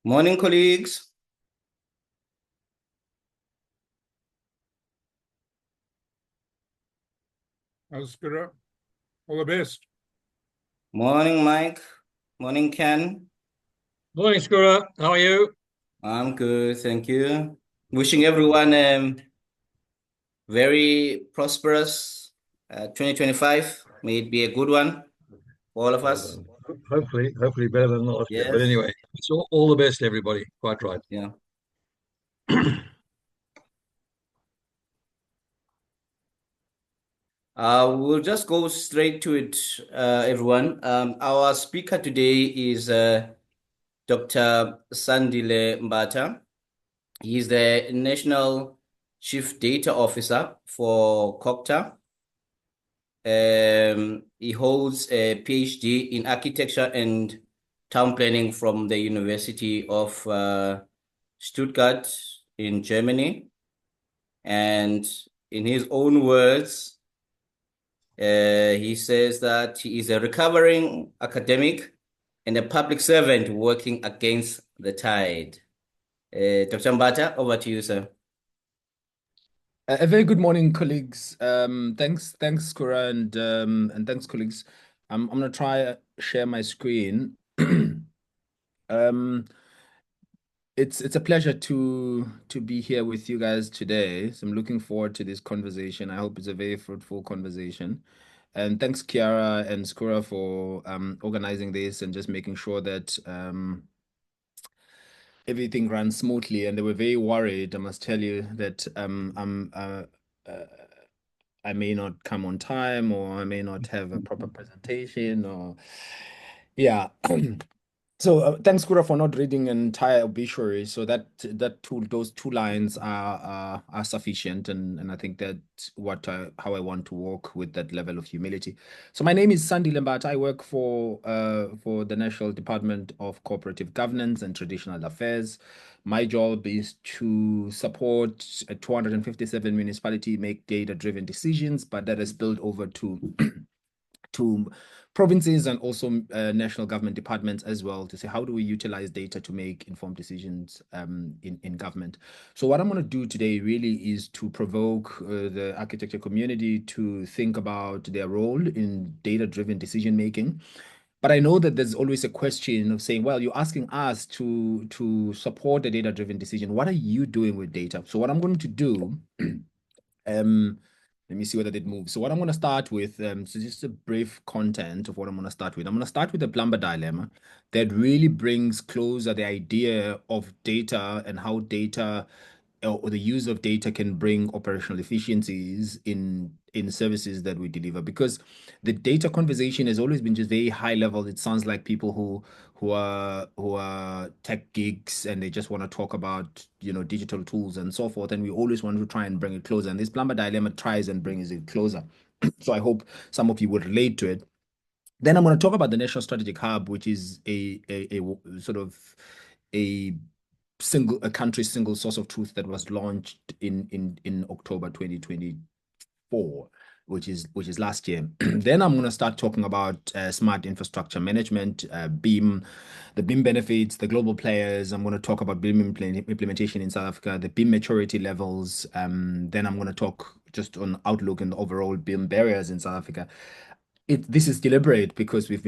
Morning, colleagues. How's it going? All the best. Morning, Mike. Morning, Ken. Morning, Scura. How are you? I'm good, thank you. Wishing everyone very prosperous 2025. May it be a good one for all of us. Hopefully better than last year. But Yes. anyway, it's all the best, everybody. Quite right. Yeah. We'll just go straight to it, everyone. Our speaker today is Dr. Sandile Mbatha. He's the National Chief Data Officer for COCTA. He holds a PhD in architecture and town planning from the University of Stuttgart in Germany. And in his own words, he says that he is a recovering academic and a public servant working against the tide. Dr. Mbatha, over to you, sir. A very good morning, colleagues. Thanks, Kura, and thanks, colleagues. I'm gonna try share my screen. It's a pleasure to be here with you guys today. So I'm looking forward to this conversation. I hope it's a very fruitful conversation. And thanks, Kiara and Skura, for organizing this and just making sure that everything ran smoothly. And they were very worried, I must tell you, that I may not come on time, or I may not have a proper presentation, or yeah. So thanks, Kura, for not reading an entire obituary. So those two lines are sufficient, and I think that's how I want to walk with that level of humility. So my name is Sandile Mbatha. I work for the National Department of Cooperative Governance and Traditional Affairs. My job is to support a 257 municipality make data-driven decisions, but that is spilled over to to provinces and also national government departments as well, to say how do we utilize data to make informed decisions in government. So what I'm going to do today really is to provoke the architecture community to think about their role in data-driven decision making. But I know that there's always a question of saying, well, you're asking us to support the data-driven decision. What are you doing with data? So what I'm going to do let me see whether it moves. So what I'm going to start with, so just a brief content of what I'm going to start with. I'm going to start with the plumber dilemma that really brings closer the idea of data and how data or the use of data can bring operational efficiencies in services that we deliver, because the data conversation has always been just very high level. It sounds like people who are tech geeks and they just want to talk about digital tools and so forth, and we always want to try and bring it closer, and this plumber dilemma tries and brings it closer. So I hope some of you would relate to it. Then I'm going to talk about the National Strategic Hub, which is a sort of a country single source of truth that was launched in October 2024, which is last year. Then I'm going to start talking about smart infrastructure management, BEAM, the BEAM benefits, the global players. I'm going to talk about BEAM implementation in South Africa, the BEAM maturity levels. Then I'm going to talk just on outlook and overall BEAM barriers in South Africa. This is deliberate because we're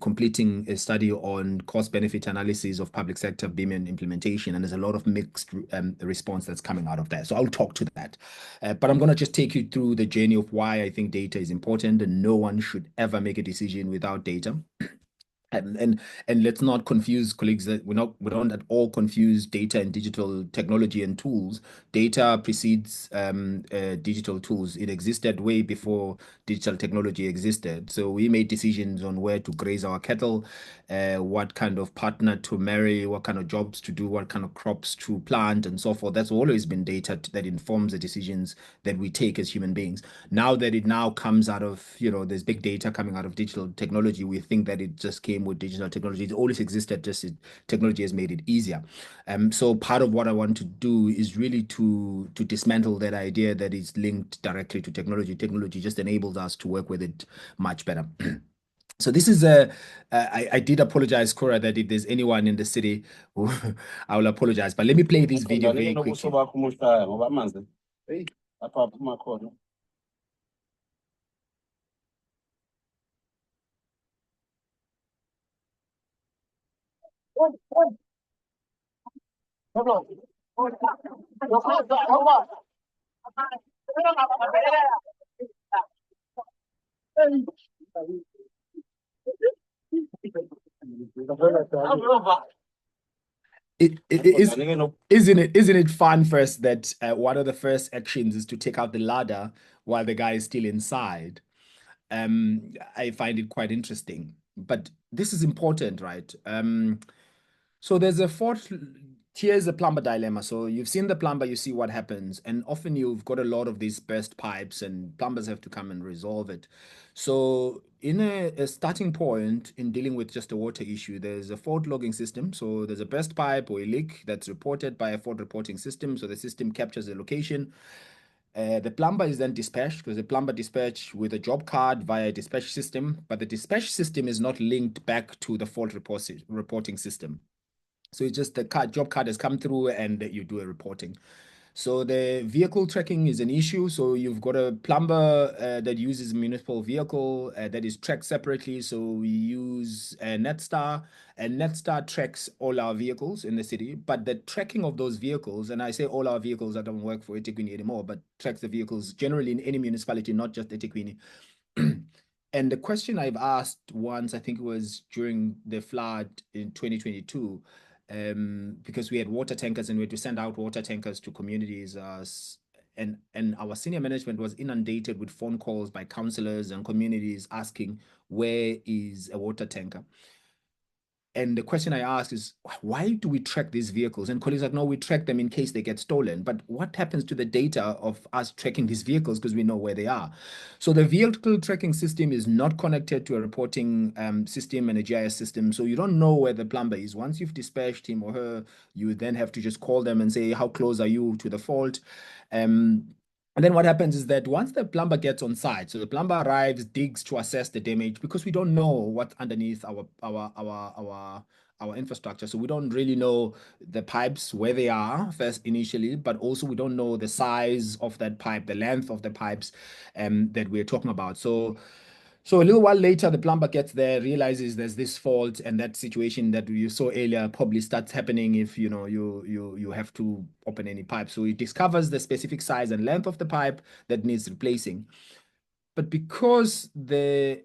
completing a study on cost-benefit analysis of public sector BIM and implementation, and there's a lot of mixed response that's coming out of that. So I'll talk to that. But I'm going to just take you through the journey of why I think data is important, and no one should ever make a decision without data. And let's not confuse, colleagues, that we don't at all confuse data and digital technology and tools. Data precedes digital tools. It existed way before digital technology existed. So we made decisions on where to graze our cattle, what kind of partner to marry, what kind of jobs to do, what kind of crops to plant, and so forth. That's always been data that informs the decisions that we take as human beings. Now that it now comes out of, there's big data coming out of digital technology, we think that it just came with digital technology. It always existed, just technology has made it easier. So part of what I want to do is really to dismantle that idea that it's linked directly to technology. Technology just enables us to work with it much better. So this is I did apologize, Cora, that if there's anyone in the city who I will apologize. But let me play this video very quickly. Isn't it fun first that one of the first actions is to take out the ladder while the guy is still inside? I find it quite interesting, but this is important, right? So there's a fourth. Here's the plumber dilemma. So you've seen the plumber, you see what happens, and often you've got a lot of these burst pipes, and plumbers have to come and resolve it. So in a starting point in dealing with just a water issue, there's a fault logging system. So there's a burst pipe or a leak that's reported by a fault reporting system. So the system captures the location. The plumber is then dispatched, because the plumber dispatched with a job card via a dispatch system, but the dispatch system is not linked back to the fault reporting system. So it's just the job card has come through and you do a reporting. So the vehicle tracking is an issue. So you've got a plumber that uses a municipal vehicle that is tracked separately. So we use Netstar, and Netstar tracks all our vehicles in the city. But the tracking of those vehicles, and I say all our vehicles, I don't work for eThekwini anymore, but tracks the vehicles generally in any municipality, not just eThekwini. And the question I've asked once, I think it was during the flood in 2022, because we had water tankers and we had to send out water tankers to communities, and our senior management was inundated with phone calls by councillors and communities asking, where is a water tanker? And the question I asked is, why do we track these vehicles? And colleagues are like, no, we track them in case they get stolen. But what happens to the data of us tracking these vehicles, because we know where they are? So the vehicle tracking system is not connected to a reporting system and a GIS system. So you don't know where the plumber is. Once you've dispatched him or her, you then have to just call them and say, how close are you to the fault? And then what happens is that once the plumber gets on site, so the plumber arrives, digs to assess the damage, because we don't know what's underneath our infrastructure. So we don't really know the pipes, where they are first initially, but also we don't know the size of that pipe, the length of the pipes that we're talking about. So a little while later, the plumber gets there, realizes there's this fault, and that situation that you saw earlier probably starts happening if you have to open any pipe. So he discovers the specific size and length of the pipe that needs replacing. But because the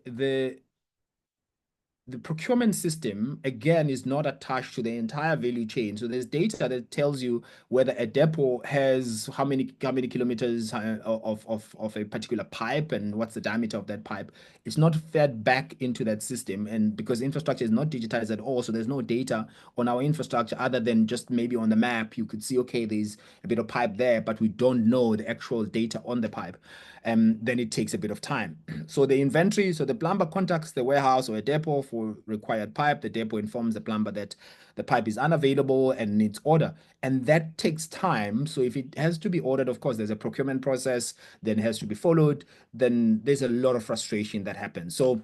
procurement system, again, is not attached to the entire value chain. So there's data that tells you whether a depot has how many kilometers of a particular pipe and what's the diameter of that pipe. It's not fed back into that system. And because infrastructure is not digitized at all, so there's no data on our infrastructure other than just maybe on the map, you could see, okay, there's a bit of pipe there, but we don't know the actual data on the pipe. Then it takes a bit of time. So the inventory, so the plumber contacts the warehouse or a depot for required pipe. The depot informs the plumber that the pipe is unavailable and needs order. And that takes time. So if it has to be ordered, of course, there's a procurement process, then it has to be followed. Then there's a lot of frustration that happens. So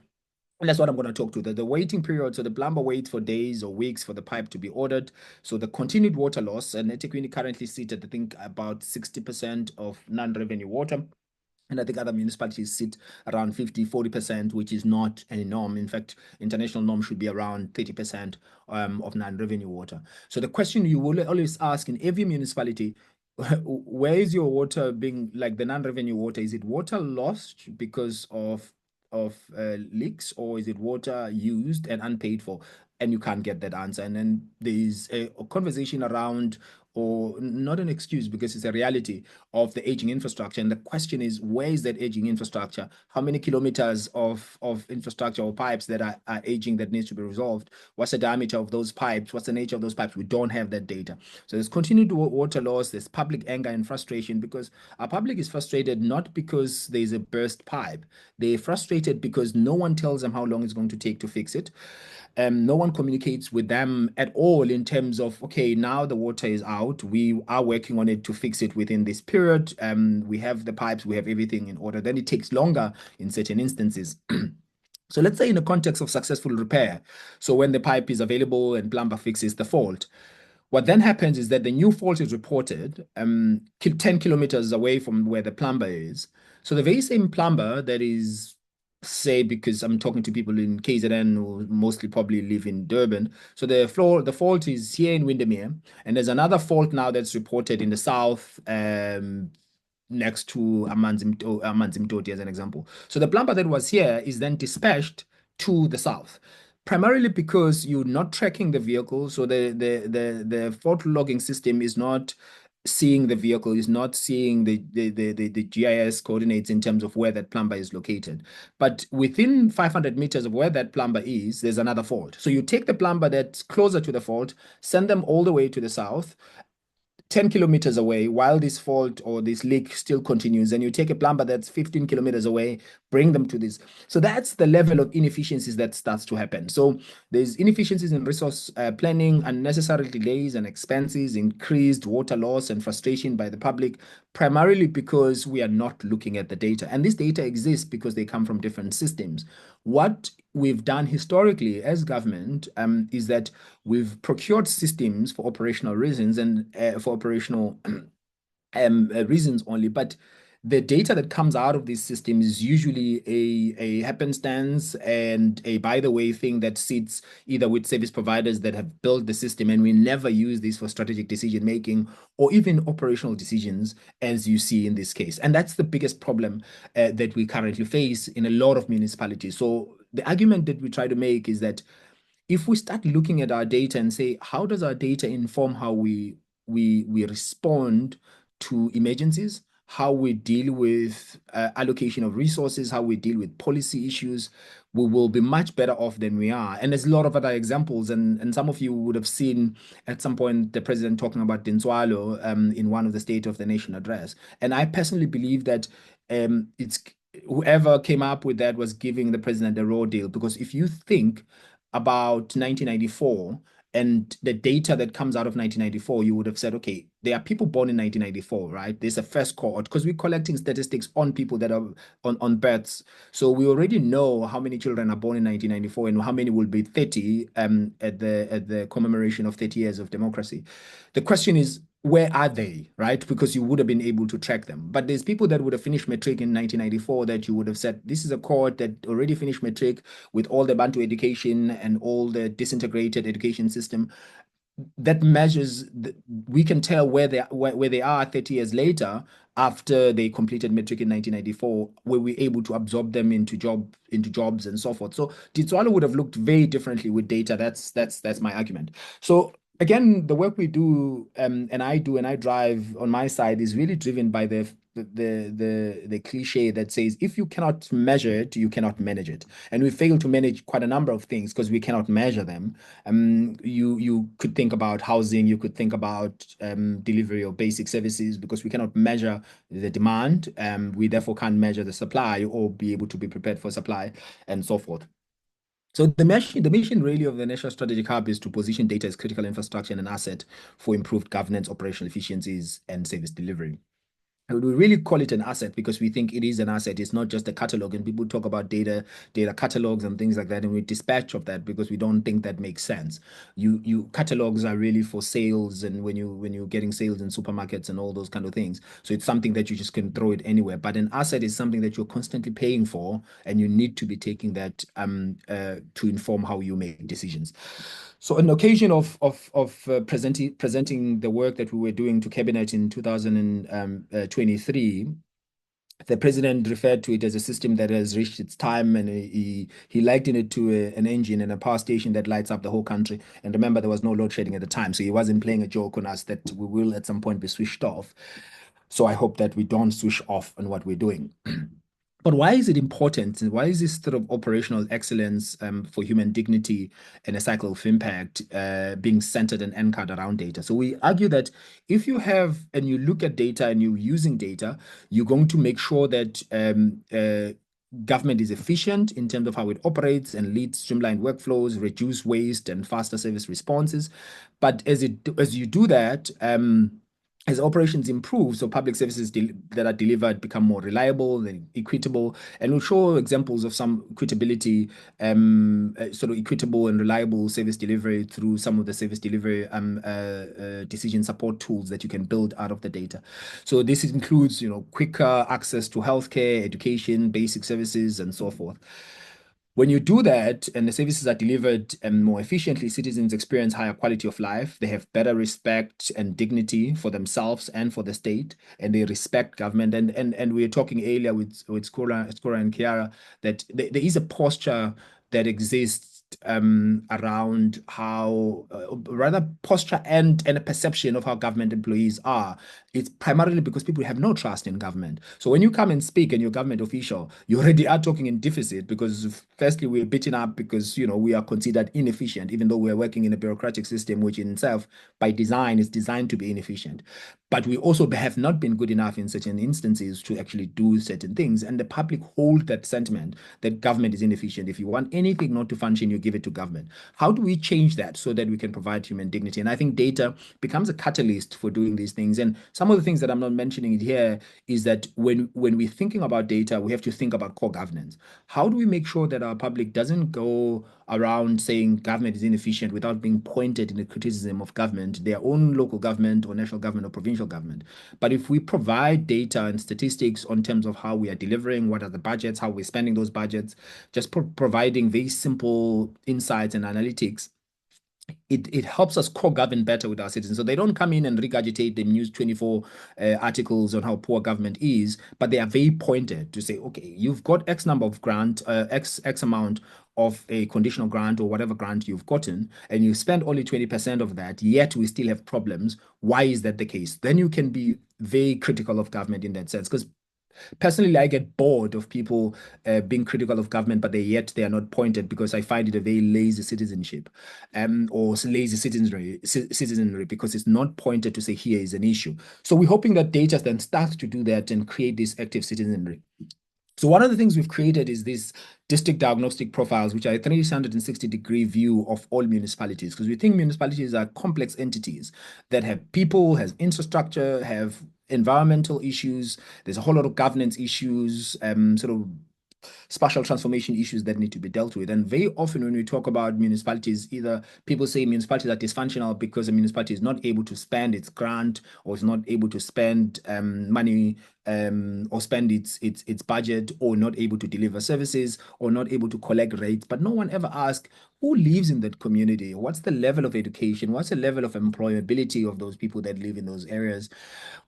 and that's what I'm going to talk to. The waiting period. So the plumber waits for days or weeks for the pipe to be ordered. So the continued water loss, and eThekwini currently sit at, I think, about 60% of non-revenue water. And I think other municipalities sit around 50-40%, which is not any norm. In fact, international norm should be around 30% of non-revenue water. So the question you will always ask in every municipality, where is your water being, like the non-revenue water? Is it water lost because of leaks, or is it water used and unpaid for? And you can't get that answer. And then there's a conversation around, or not an excuse because it's a reality of the aging infrastructure. And the question is, where is that aging infrastructure? How many kilometers of infrastructure or pipes that are aging that needs to be resolved? What's the diameter of those pipes? What's the nature of those pipes? We don't have that data. So there's continued water loss, there's public anger and frustration, because our public is frustrated not because there's a burst pipe. They're frustrated because no one tells them how long it's going to take to fix it. No one communicates with them at all in terms of, okay, now the water is out. We are working on it to fix it within this period. We have the pipes, we have everything in order. Then it takes longer in certain instances. So let's say in the context of successful repair, so when the pipe is available and plumber fixes the fault, what then happens is that the new fault is reported 10 kilometers away from where the plumber is. So the very same plumber that is, say, because I'm talking to people in KZN who mostly probably live in Durban. So the fault is here in Windermere, and there's another fault now that's reported in the south, next to Amanzimtoti as an example. So the plumber that was here is then dispatched to the south, primarily because you're not tracking the vehicle. So the fault logging system is not seeing the vehicle, is not seeing the GIS coordinates in terms of where that plumber is located. But within 500 meters of where that plumber is, there's another fault. So you take the plumber that's closer to the fault, send them all the way to the south, 10 kilometers away while this fault or this leak still continues, and you take a plumber that's 15 kilometers away, bring them to this. So that's the level of inefficiencies that starts to happen. So there's inefficiencies in resource planning, unnecessary delays and expenses, increased water loss and frustration by the public, primarily because we are not looking at the data. And this data exists because they come from different systems. What we've done historically as government is that we've procured systems for operational reasons and for operational reasons only, but the data that comes out of these systems is usually a happenstance and a by the way thing that sits either with service providers that have built the system, and we never use this for strategic decision making or even operational decisions, as you see in this case. And that's the biggest problem that we currently face in a lot of municipalities. So the argument that we try to make is that if we start looking at our data and say, how does our data inform how we respond to emergencies, how we deal with allocation of resources, how we deal with policy issues, we will be much better off than we are. And there's a lot of other examples, and some of you would have seen at some point the president talking about Dintswalo in one of the State of the Nation address. And I personally believe that it's whoever came up with that was giving the president a raw deal, because if you think about 1994 and the data that comes out of 1994, you would have said, okay, there are people born in 1994, right? There's a first cohort because we're collecting statistics on people that are on births. So we already know how many children are born in 1994 and how many will be 30 at the commemoration of 30 years of democracy. The question is, where are they, right? Because you would have been able to track them. But there's people that would have finished matric in 1994 that you would have said, this is a cohort that already finished matric with all the Bantu education and all the disintegrated education system. That measures, we can tell where they are 30 years later after they completed matric in 1994, where we're able to absorb them into jobs and so forth. So Dintswalo would have looked very differently with data. That's my argument. So again, the work we do and I drive on my side is really driven by the cliche that says, if you cannot measure it, you cannot manage it. And we fail to manage quite a number of things because we cannot measure them. You could think about housing, you could think about delivery of basic services, because we cannot measure the demand. We therefore can't measure the supply or be able to be prepared for supply and so forth. So the mission really of the National Strategic Hub is to position data as critical infrastructure and an asset for improved governance, operational efficiencies, and service delivery. And we really call it an asset because we think it is an asset. It's not just a catalog, and people talk about data catalogs and things like that, and we dispatch of that because we don't think that makes sense. You catalogs are really for sales, and when you're getting sales in supermarkets and all those kind of things. So it's something that you just can throw it anywhere. But an asset is something that you're constantly paying for, and you need to be taking that to inform how you make decisions. So on occasion of presenting the work that we were doing to Cabinet in 2023, the president referred to it as a system that has reached its time, and he likened it to an engine and a power station that lights up the whole country. And remember, there was no load shedding at the time, so he wasn't playing a joke on us that we will at some point be switched off. So I hope that we don't switch off on what we're doing. But why is it important? Why is this sort of operational excellence for human dignity and a cycle of impact being centered and anchored around data? So we argue that if you have and you look at data and you're using data, you're going to make sure that government is efficient in terms of how it operates and leads streamlined workflows, reduce waste, and faster service responses. But as you do that, as operations improve, so public services that are delivered become more reliable and equitable, and we'll show examples of some equitability, sort of equitable and reliable service delivery through some of the service delivery decision support tools that you can build out of the data. So this includes, quicker access to healthcare, education, basic services, and so forth. When you do that and the services are delivered more efficiently, citizens experience higher quality of life. They have better respect and dignity for themselves and for the state, and they respect government. And we were talking earlier with Skora and Kiara that there is a posture that exists around how, rather posture and a perception of how government employees are. It's primarily because people have no trust in government. So when you come and speak and you're a government official, you already are talking in deficit because firstly, we're beaten up because, we are considered inefficient, even though we're working in a bureaucratic system, which in itself, by design, is designed to be inefficient. But we also have not been good enough in certain instances to actually do certain things. And the public hold that sentiment that government is inefficient. If you want anything not to function, you give it to government. How do we change that so that we can provide human dignity? And I think data becomes a catalyst for doing these things. And some of the things that I'm not mentioning it here is that when we're thinking about data, we have to think about core governance. How do we make sure that our public doesn't go around saying government is inefficient without being pointed in the criticism of government, their own local government or national government or provincial government? But if we provide data and statistics on terms of how we are delivering, what are the budgets, how we're spending those budgets, just providing very simple insights and analytics, it helps us co-govern better with our citizens. So they don't come in and regurgitate the News 24 articles on how poor government is, but they are very pointed to say, okay, you've got X number of grant, X amount of a conditional grant or whatever grant you've gotten, and you spend only 20% of that, yet we still have problems. Why is that the case? Then you can be very critical of government in that sense, because personally, I get bored of people being critical of government, but yet they are not pointed, because I find it a very lazy citizenship, or lazy citizenry, because it's not pointed to say here is an issue. So we're hoping that data then starts to do that and create this active citizenry. So one of the things we've created is these district diagnostic profiles, which are a 360-degree view of all municipalities, because we think municipalities are complex entities that have people, has infrastructure, have environmental issues. There's a whole lot of governance issues, sort of spatial transformation issues that need to be dealt with. And very often when we talk about municipalities, either people say municipalities are dysfunctional because a municipality is not able to spend its grant, or is not able to spend money, or spend its budget, or not able to deliver services, or not able to collect rates. But no one ever asks, who lives in that community? What's the level of education? What's the level of employability of those people that live in those areas?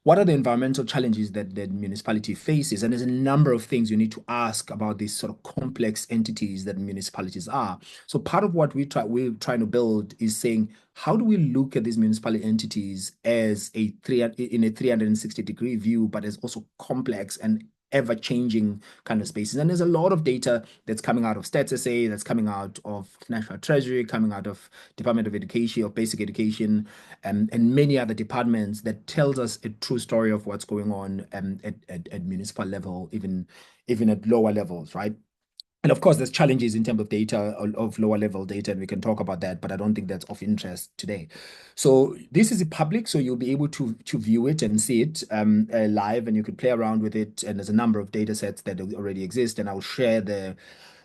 What are the environmental challenges that the municipality faces? And there's a number of things you need to ask about these sort of complex entities that municipalities are. So part of what we're trying to build is saying, how do we look at these municipal entities as in a 360-degree view, but as also complex and ever-changing kind of spaces? And there's a lot of data that's coming out of Stats SA, that's coming out of National Treasury, coming out of Department of Education, of Basic Education, and many other departments, that tells us a true story of what's going on at municipal level, even at lower levels, right? And of course, there's challenges in terms of data, of lower level data, and we can talk about that, but I don't think that's of interest today. So this is public, so you'll be able to view it and see it live, and you could play around with it. And there's a number of data sets that already exist, and I'll share the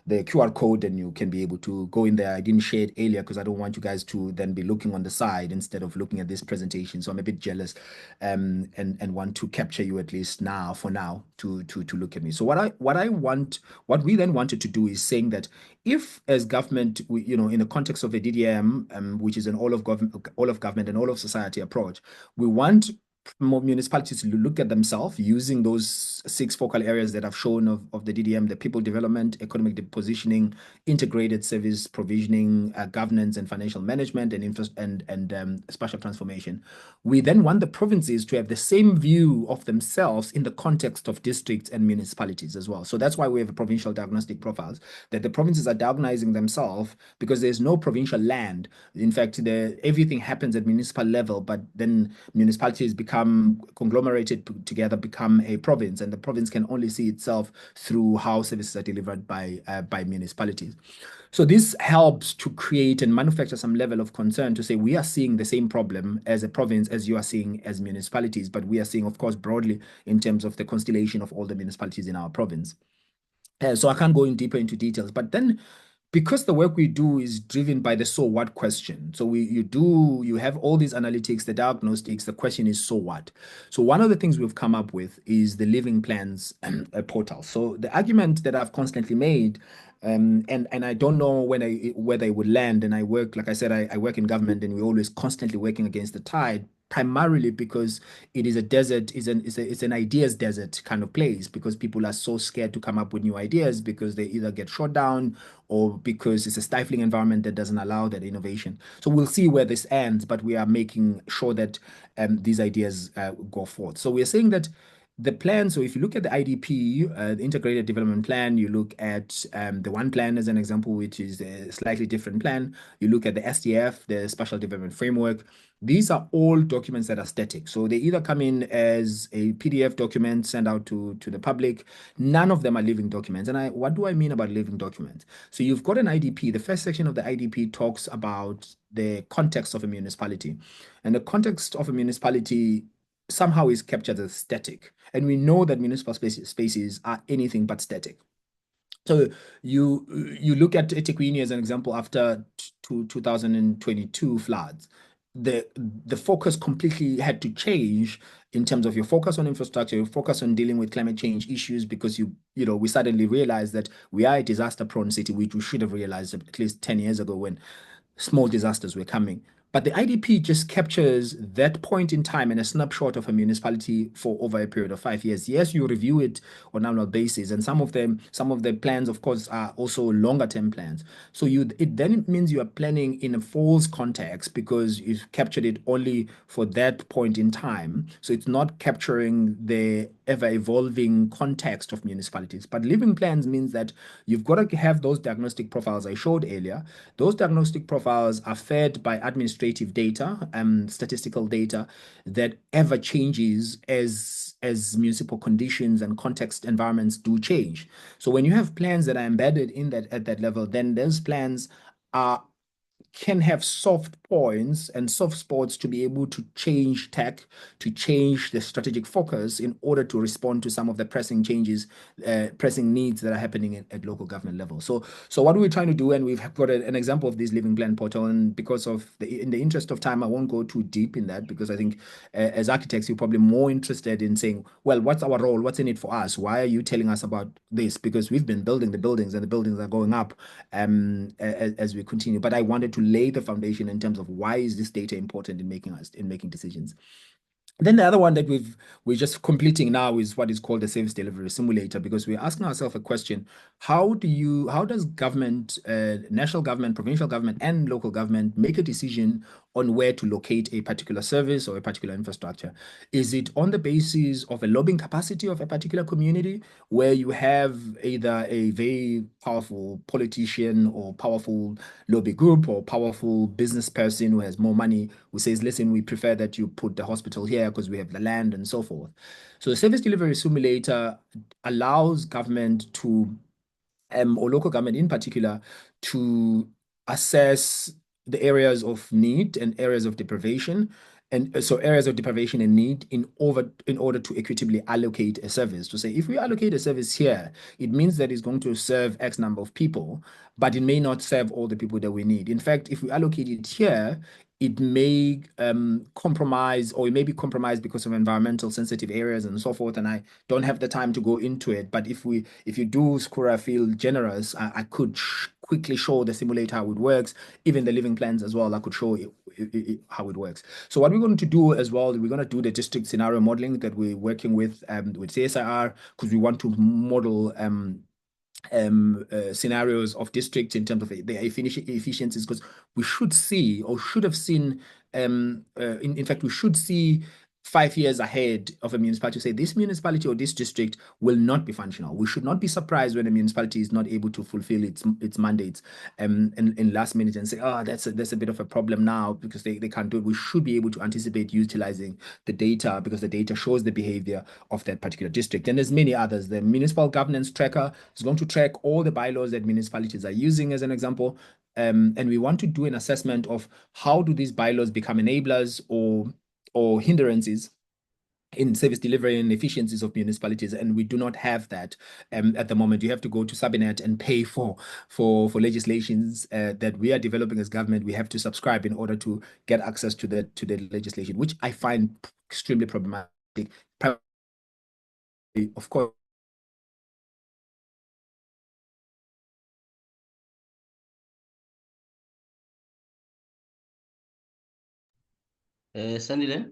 QR code, and you can be able to go in there. I didn't share it earlier because I don't want you guys to then be looking on the side instead of looking at this presentation. So I'm a bit jealous, and want to capture you at least now, for now, to look at me. So what we then wanted to do is saying that if, as government, in the context of a DDM, which is an all of government and all of society approach, we want more municipalities to look at themselves using those 6 focal areas that I've shown of the DDM: the people development, economic positioning, integrated service provisioning, governance and financial management, and spatial transformation. We then want the provinces to have the same view of themselves in the context of districts and municipalities as well. So that's why we have a provincial diagnostic profiles, that the provinces are diagnosing themselves, because there's no provincial land. In fact, everything happens at municipal level, but then municipalities become become conglomerated together, become a province, and the province can only see itself through how services are delivered by municipalities. So this helps to create and manufacture some level of concern to say we are seeing the same problem as a province as you are seeing as municipalities, but we are seeing, of course, broadly in terms of the constellation of all the municipalities in our province. So I can't go in deeper into details, but then because the work we do is driven by the so what question. So you have all these analytics, the diagnostics, the question is so what? So one of the things we've come up with is the living plans portal. So the argument that I've constantly made, and I don't know whether it would land, and I work, like I said, I work in government and we're always constantly working against the tide, primarily because it is a desert, it's an ideas desert kind of place, because people are so scared to come up with new ideas because they either get shot down or because it's a stifling environment that doesn't allow that innovation. So we'll see where this ends, but we are making sure that these ideas go forth. So we're saying that the plan, so if you look at the IDP, the Integrated Development Plan, you look at the one plan as an example, which is a slightly different plan. You look at the SDF, the Spatial Development Framework. These are all documents that are static. So they either come in as a PDF document, sent out to the public. None of them are living documents. And what do I mean about living documents? So you've got an IDP. The first section of the IDP talks about the context of a municipality. And the context of a municipality somehow is captured as static. And we know that municipal spaces are anything but static. So you look at eThekwini as an example after 2022 floods. The focus completely had to change in terms of your focus on infrastructure, your focus on dealing with climate change issues, because we suddenly realized that we are a disaster-prone city, which we should have realized at least 10 years ago when small disasters were coming. But the IDP just captures that point in time and a snapshot of a municipality for over a period of 5 years. Yes, you review it on an annual basis, and some of the plans, of course, are also longer term plans. So it means you are planning in a false context because you've captured it only for that point in time. So it's not capturing the ever-evolving context of municipalities. But living plans means that you've got to have those diagnostic profiles I showed earlier. Those diagnostic profiles are fed by administrative data and statistical data that ever changes as municipal conditions and context environments do change. So when you have plans that are embedded in that at that level, then those plans can have soft points and soft spots to be able to change tech, to change the strategic focus in order to respond to some of the pressing changes, pressing needs that are happening at local government level. So what we're trying to do, and we've got an example of this living plan portal, and because of in the interest of time, I won't go too deep in that, because I think as architects, you're probably more interested in saying, well, what's our role? What's in it for us? Why are you telling us about this? Because we've been building the buildings and the buildings are going up as we continue. But I wanted to lay the foundation in terms of why is this data important in making decisions. Then the other one that we're just completing now is what is called the service delivery simulator, because we're asking ourselves a question: how does government, national government, provincial government, and local government make a decision on where to locate a particular service or a particular infrastructure? Is it on the basis of a lobbying capacity of a particular community, where you have either a very powerful politician or powerful lobby group or powerful business person who has more money, who says, listen, we prefer that you put the hospital here because we have the land and so forth? So the service delivery simulator allows government to, or local government in particular, to assess the areas of need and areas of deprivation, and so areas of deprivation and need in order to equitably allocate a service. To say, if we allocate a service here, it means that it's going to serve X number of people, but it may not serve all the people that we need. In fact, if we allocate it here, it may compromise, or it may be compromised because of environmental sensitive areas and so forth. And I don't have the time to go into it. But if you do, Skura, feel generous, I could quickly show the simulator how it works. Even the living plans as well, I could show how it works. So what we're going to do as well, we're going to do the district scenario modeling that we're working with CSIR, because we want to model scenarios of districts in terms of their efficiencies, because we should see, or should have seen, in fact, we should see 5 years ahead of a municipality to say this municipality or this district will not be functional. We should not be surprised when a municipality is not able to fulfill its mandates in last minute and say, oh, that's a bit of a problem now because they can't do it. We should be able to anticipate utilizing the data because the data shows the behavior of that particular district. And there's many others. The municipal governance tracker is going to track all the bylaws that municipalities are using as an example. And we want to do an assessment of how do these bylaws become enablers or hindrances in service delivery and efficiencies of municipalities, and we do not have that at the moment. You have to go to Sabinet and pay for legislations that we are developing as government. We have to subscribe in order to get access to the legislation, which I find extremely problematic. Of course. Sandile?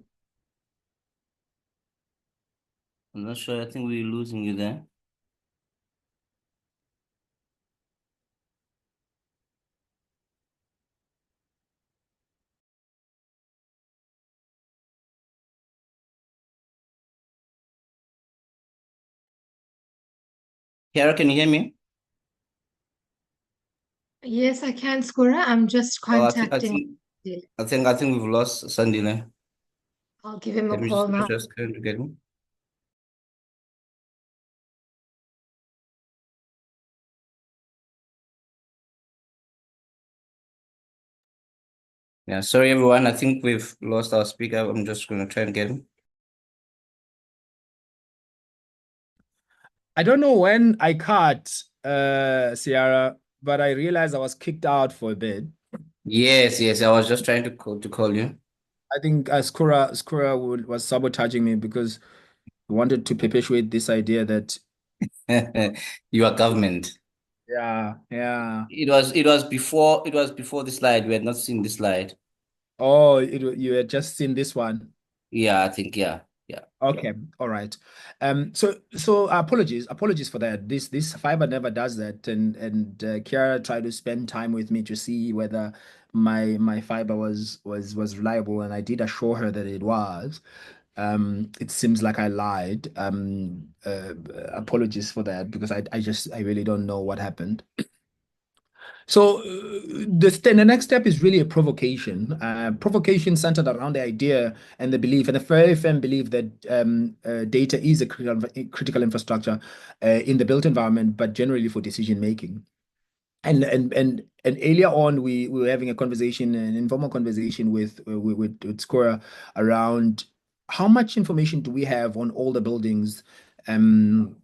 I'm not sure. I think we're losing you there. Kiara, can you hear me? Yes, I can, Skura. I'm just Oh, I contacting. think we've lost Sandile. I'll give him a Let me call now. just going to get him. Yeah, sorry everyone. I think we've lost our speaker. I'm just going to try and get him. I don't know when I cut Ciara, but I realized I was kicked out for a bit. Yes. I was just trying to call you. I think Skura was sabotaging me because he wanted to perpetuate this idea that You are government. yeah. It was before the slide. We had not seen the slide. Oh, you had just seen this one. Yeah, I think yeah. Okay, all right. So apologies for that. This fiber never does that, and Kiara tried to spend time with me to see whether my fiber was reliable, and I did assure her that it was. It seems like I lied. Apologies for that because I really don't know what happened. So the next step is really a provocation. Provocation centered around the idea and the belief, and a very firm belief that data is a critical infrastructure in the built environment, but generally for decision making. And earlier on, we were having a conversation, an informal conversation with Scora around how much information do we have on all the buildings and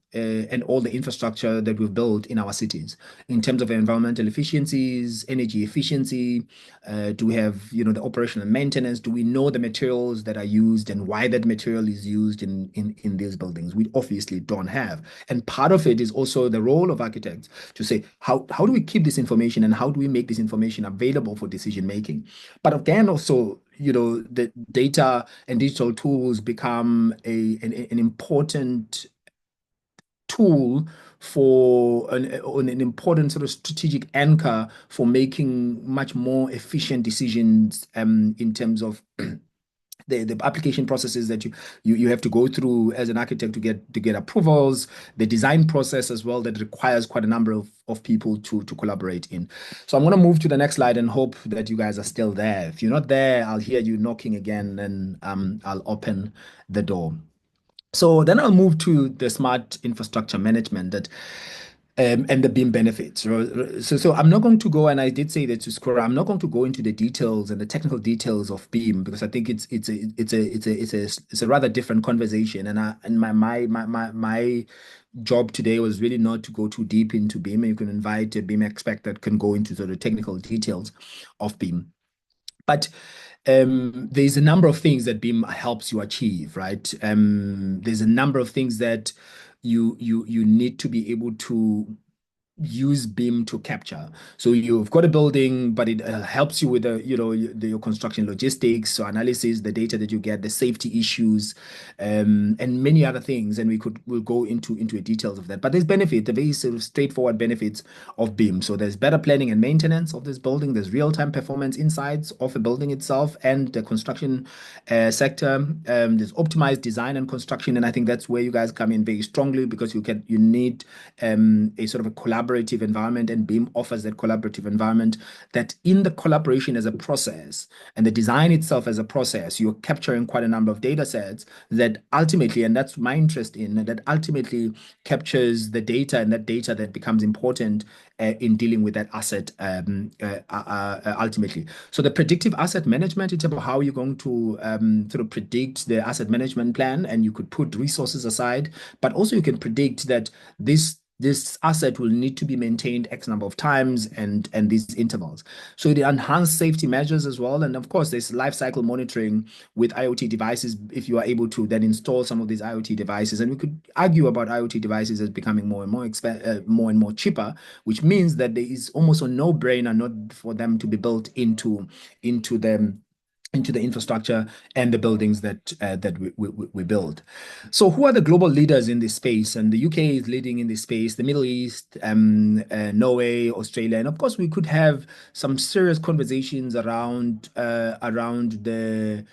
all the infrastructure that we've built in our cities in terms of environmental efficiencies, energy efficiency. Do we have, the operational maintenance? Do we know the materials that are used and why that material is used in these buildings? We obviously don't have. And part of it is also the role of architects to say, how do we keep this information and how do we make this information available for decision making? But again, also, the data and digital tools become an important tool for an important sort of strategic anchor for making much more efficient decisions in terms of the application processes that you have to go through as an architect to get approvals, the design process as well that requires quite a number of people to collaborate in. So I'm going to move to the next slide and hope that you guys are still there. If you're not there, I'll hear you knocking again and I'll open the door. So then I'll move to the smart infrastructure management and the BIM benefits. So I'm not going to go, and I did say that to Skora, I'm not going to go into the details and the technical details of BIM because I think it's a rather different conversation. And my job today was really not to go too deep into BIM. You can invite a BIM expert that can go into sort of technical details of BIM. But there's a number of things that BIM helps you achieve, right? There's a number of things that you need to be able to use BIM to capture. So you've got a building, but it helps you with your construction logistics, so analysis, the data that you get, the safety issues, and many other things. And we'll go into the details of that. But there's benefit, the very sort of straightforward benefits of BIM. So there's better planning and maintenance of this building. There's real-time performance insights of a building itself and the construction sector. There's optimized design and construction, and I think that's where you guys come in very strongly, because you need a sort of a collaborative environment, and BIM offers that collaborative environment, that in the collaboration as a process and the design itself as a process, you're capturing quite a number of data sets that ultimately, and that's my interest in, that ultimately captures the data, and that data that becomes important in dealing with that asset ultimately. So the predictive asset management, it's about how you're going to sort of predict the asset management plan, and you could put resources aside, but also you can predict that this asset will need to be maintained X number of times and these intervals. So it enhances safety measures as well. And of course, there's life cycle monitoring with IoT devices, if you are able to then install some of these IoT devices. And we could argue about IoT devices as becoming more and more cheaper, which means that there is almost a no-brainer not for them to be built into the infrastructure and the buildings that we build. So who are the global leaders in this space? And the UK is leading in this space, the Middle East, Norway, Australia. And of course, we could have some serious conversations around the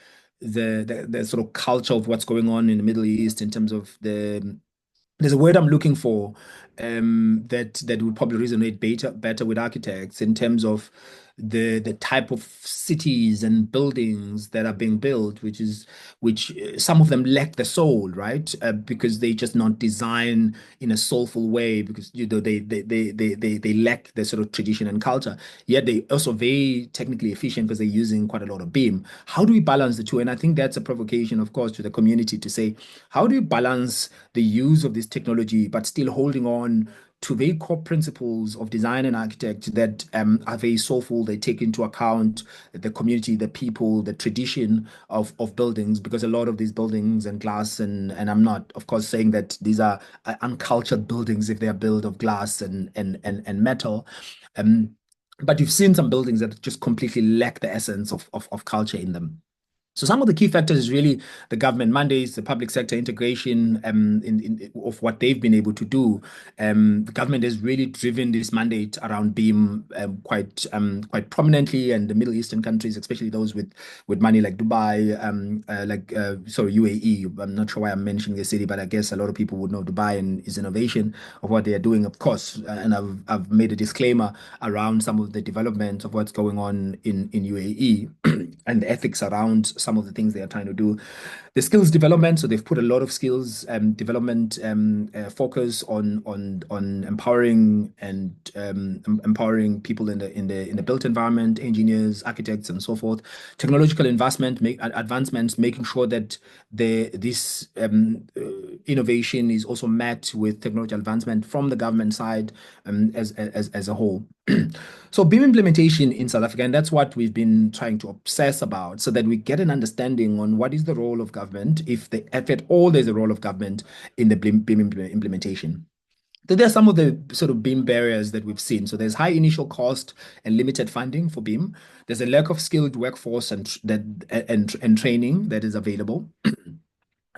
sort of culture of what's going on in the Middle East, in terms of there's a word I'm looking for that would probably resonate better with architects, in terms of the type of cities and buildings that are being built, which some of them lack the soul, right? Because they just not design in a soulful way, because they lack the sort of tradition and culture. Yet they also very technically efficient, because they're using quite a lot of BIM. How do we balance the two? And I think that's a provocation, of course, to the community to say, how do you balance the use of this technology but still holding on to very core principles of design and architecture that are very soulful? They take into account the community, the people, the tradition of buildings, because a lot of these buildings and glass, and I'm not, of course, saying that these are uncultured buildings if they are built of glass and metal. But you've seen some buildings that just completely lack the essence of culture in them. So some of the key factors is really the government mandates, the public sector integration of what they've been able to do. The government has really driven this mandate around BIM quite prominently, and the Middle Eastern countries, especially those with money like Dubai, UAE. I'm not sure why I'm mentioning the city, but I guess a lot of people would know Dubai and its innovation of what they are doing, of course. And I've made a disclaimer around some of the development of what's going on in UAE and the ethics around some of the things they are trying to do. The skills development, so they've put a lot of skills development focus on empowering and empowering people in the built environment, engineers, architects, and so forth. Technological advancements, making sure that this innovation is also met with technological advancement from the government side as a whole. So BIM implementation in South Africa, and that's what we've been trying to obsess about, so that we get an understanding on what is the role of government, if at all there's a role of government in the BIM implementation. So there are some of the sort of BIM barriers that we've seen. So there's high initial cost and limited funding for BIM. There's a lack of skilled workforce and training that is available.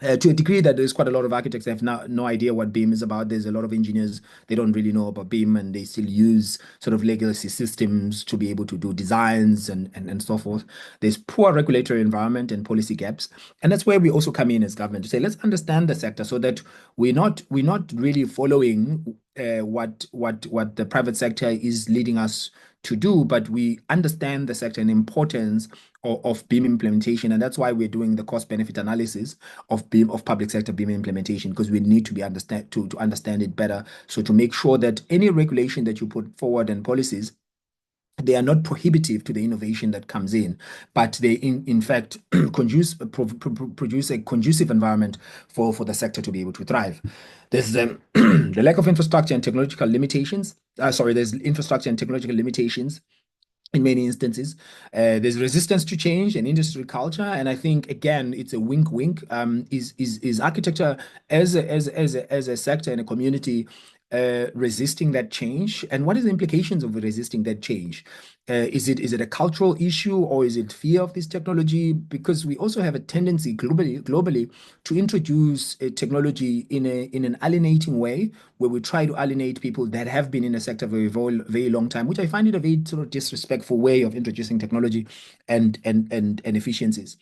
To a degree that there's quite a lot of architects that have no idea what BIM is about. There's a lot of engineers, they don't really know about BIM, and they still use sort of legacy systems to be able to do designs and so forth. There's poor regulatory environment and policy gaps. And that's where we also come in as government to say, let's understand the sector, so that we're not really following what the private sector is leading us to do, but we understand the sector and importance of BIM implementation. And that's why we're doing the cost benefit analysis of BIM, of public sector BIM implementation, because we need to to understand it better. So to make sure that any regulation that you put forward and policies, they are not prohibitive to the innovation that comes in, but they in fact produce a conducive environment for the sector to be able to thrive. There's the lack of infrastructure and technological limitations. There's infrastructure and technological limitations in many instances. There's resistance to change and industry culture, and I think again it's a wink. Is architecture as a sector and a community resisting that change? And what is the implications of resisting that change? Is it a cultural issue, or is it fear of this technology? Because we also have a tendency globally to introduce a technology in an alienating way, where we try to alienate people that have been in a sector for a very, very long time, which I find it a very sort of disrespectful way of introducing technology and efficiencies,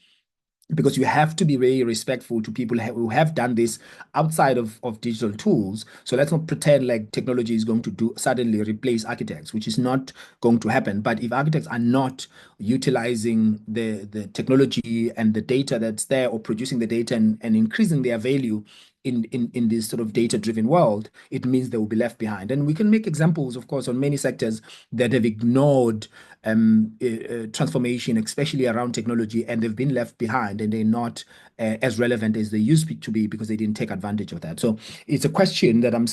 because you have to be very respectful to people who have done this outside of digital tools. So let's not pretend like technology is going to suddenly replace architects, which is not going to happen. But if architects are not utilizing the technology and the data that's there, or producing the data and increasing their value in this sort of data-driven world, it means they will be left behind. And we can make examples, of course, on many sectors that have ignored transformation, especially around technology, and they've been left behind, and they're not as relevant as they used to be, because they didn't take advantage of that. So it's a question that I'm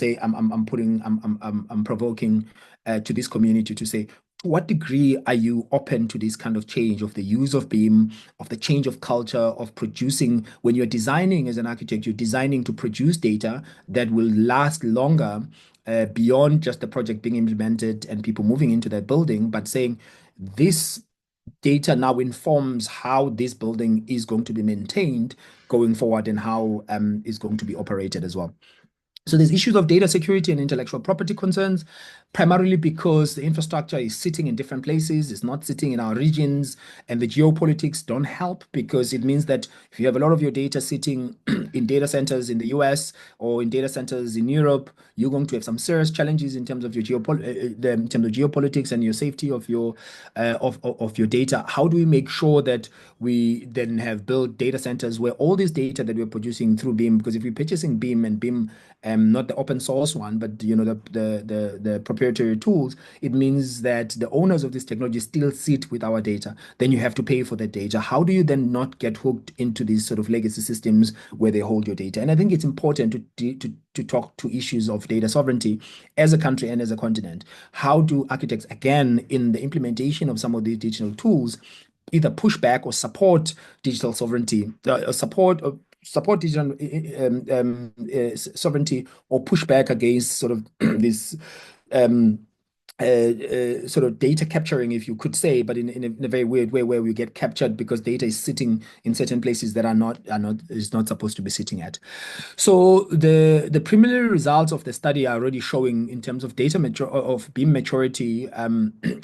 provoking to this community to say, to what degree are you open to this kind of change of the use of BIM, of the change of culture, of producing? When you're designing as an architect, you're designing to produce data that will last longer, beyond just the project being implemented and people moving into that building, but saying this data now informs how this building is going to be maintained going forward, and how is going to be operated as well. So there's issues of data security and intellectual property concerns, primarily because the infrastructure is sitting in different places. It's not sitting in our regions, and the geopolitics don't help, because it means that if you have a lot of your data sitting in data centers in the US or in data centers in Europe, you're going to have some serious challenges in terms of your geopolitics and your safety of your data. How do we make sure that we then have built data centers where all this data that we're producing through BIM, because if we're purchasing BIM, and BIM, not the open source one, but the proprietary tools, it means that the owners of this technology still sit with our data. Then you have to pay for that data. How do you then not get hooked into these sort of legacy systems where they hold your data? And I think it's important to talk to issues of data sovereignty as a country and as a continent. How do architects, again, in the implementation of some of these digital tools, either push back or support digital sovereignty, support digital sovereignty, or push back against sort of this sort of data capturing, if you could say, but in a very weird way, where we get captured because data is sitting in certain places that is not supposed to be sitting at. So the preliminary results of the study are already showing, in terms of of BIM maturity,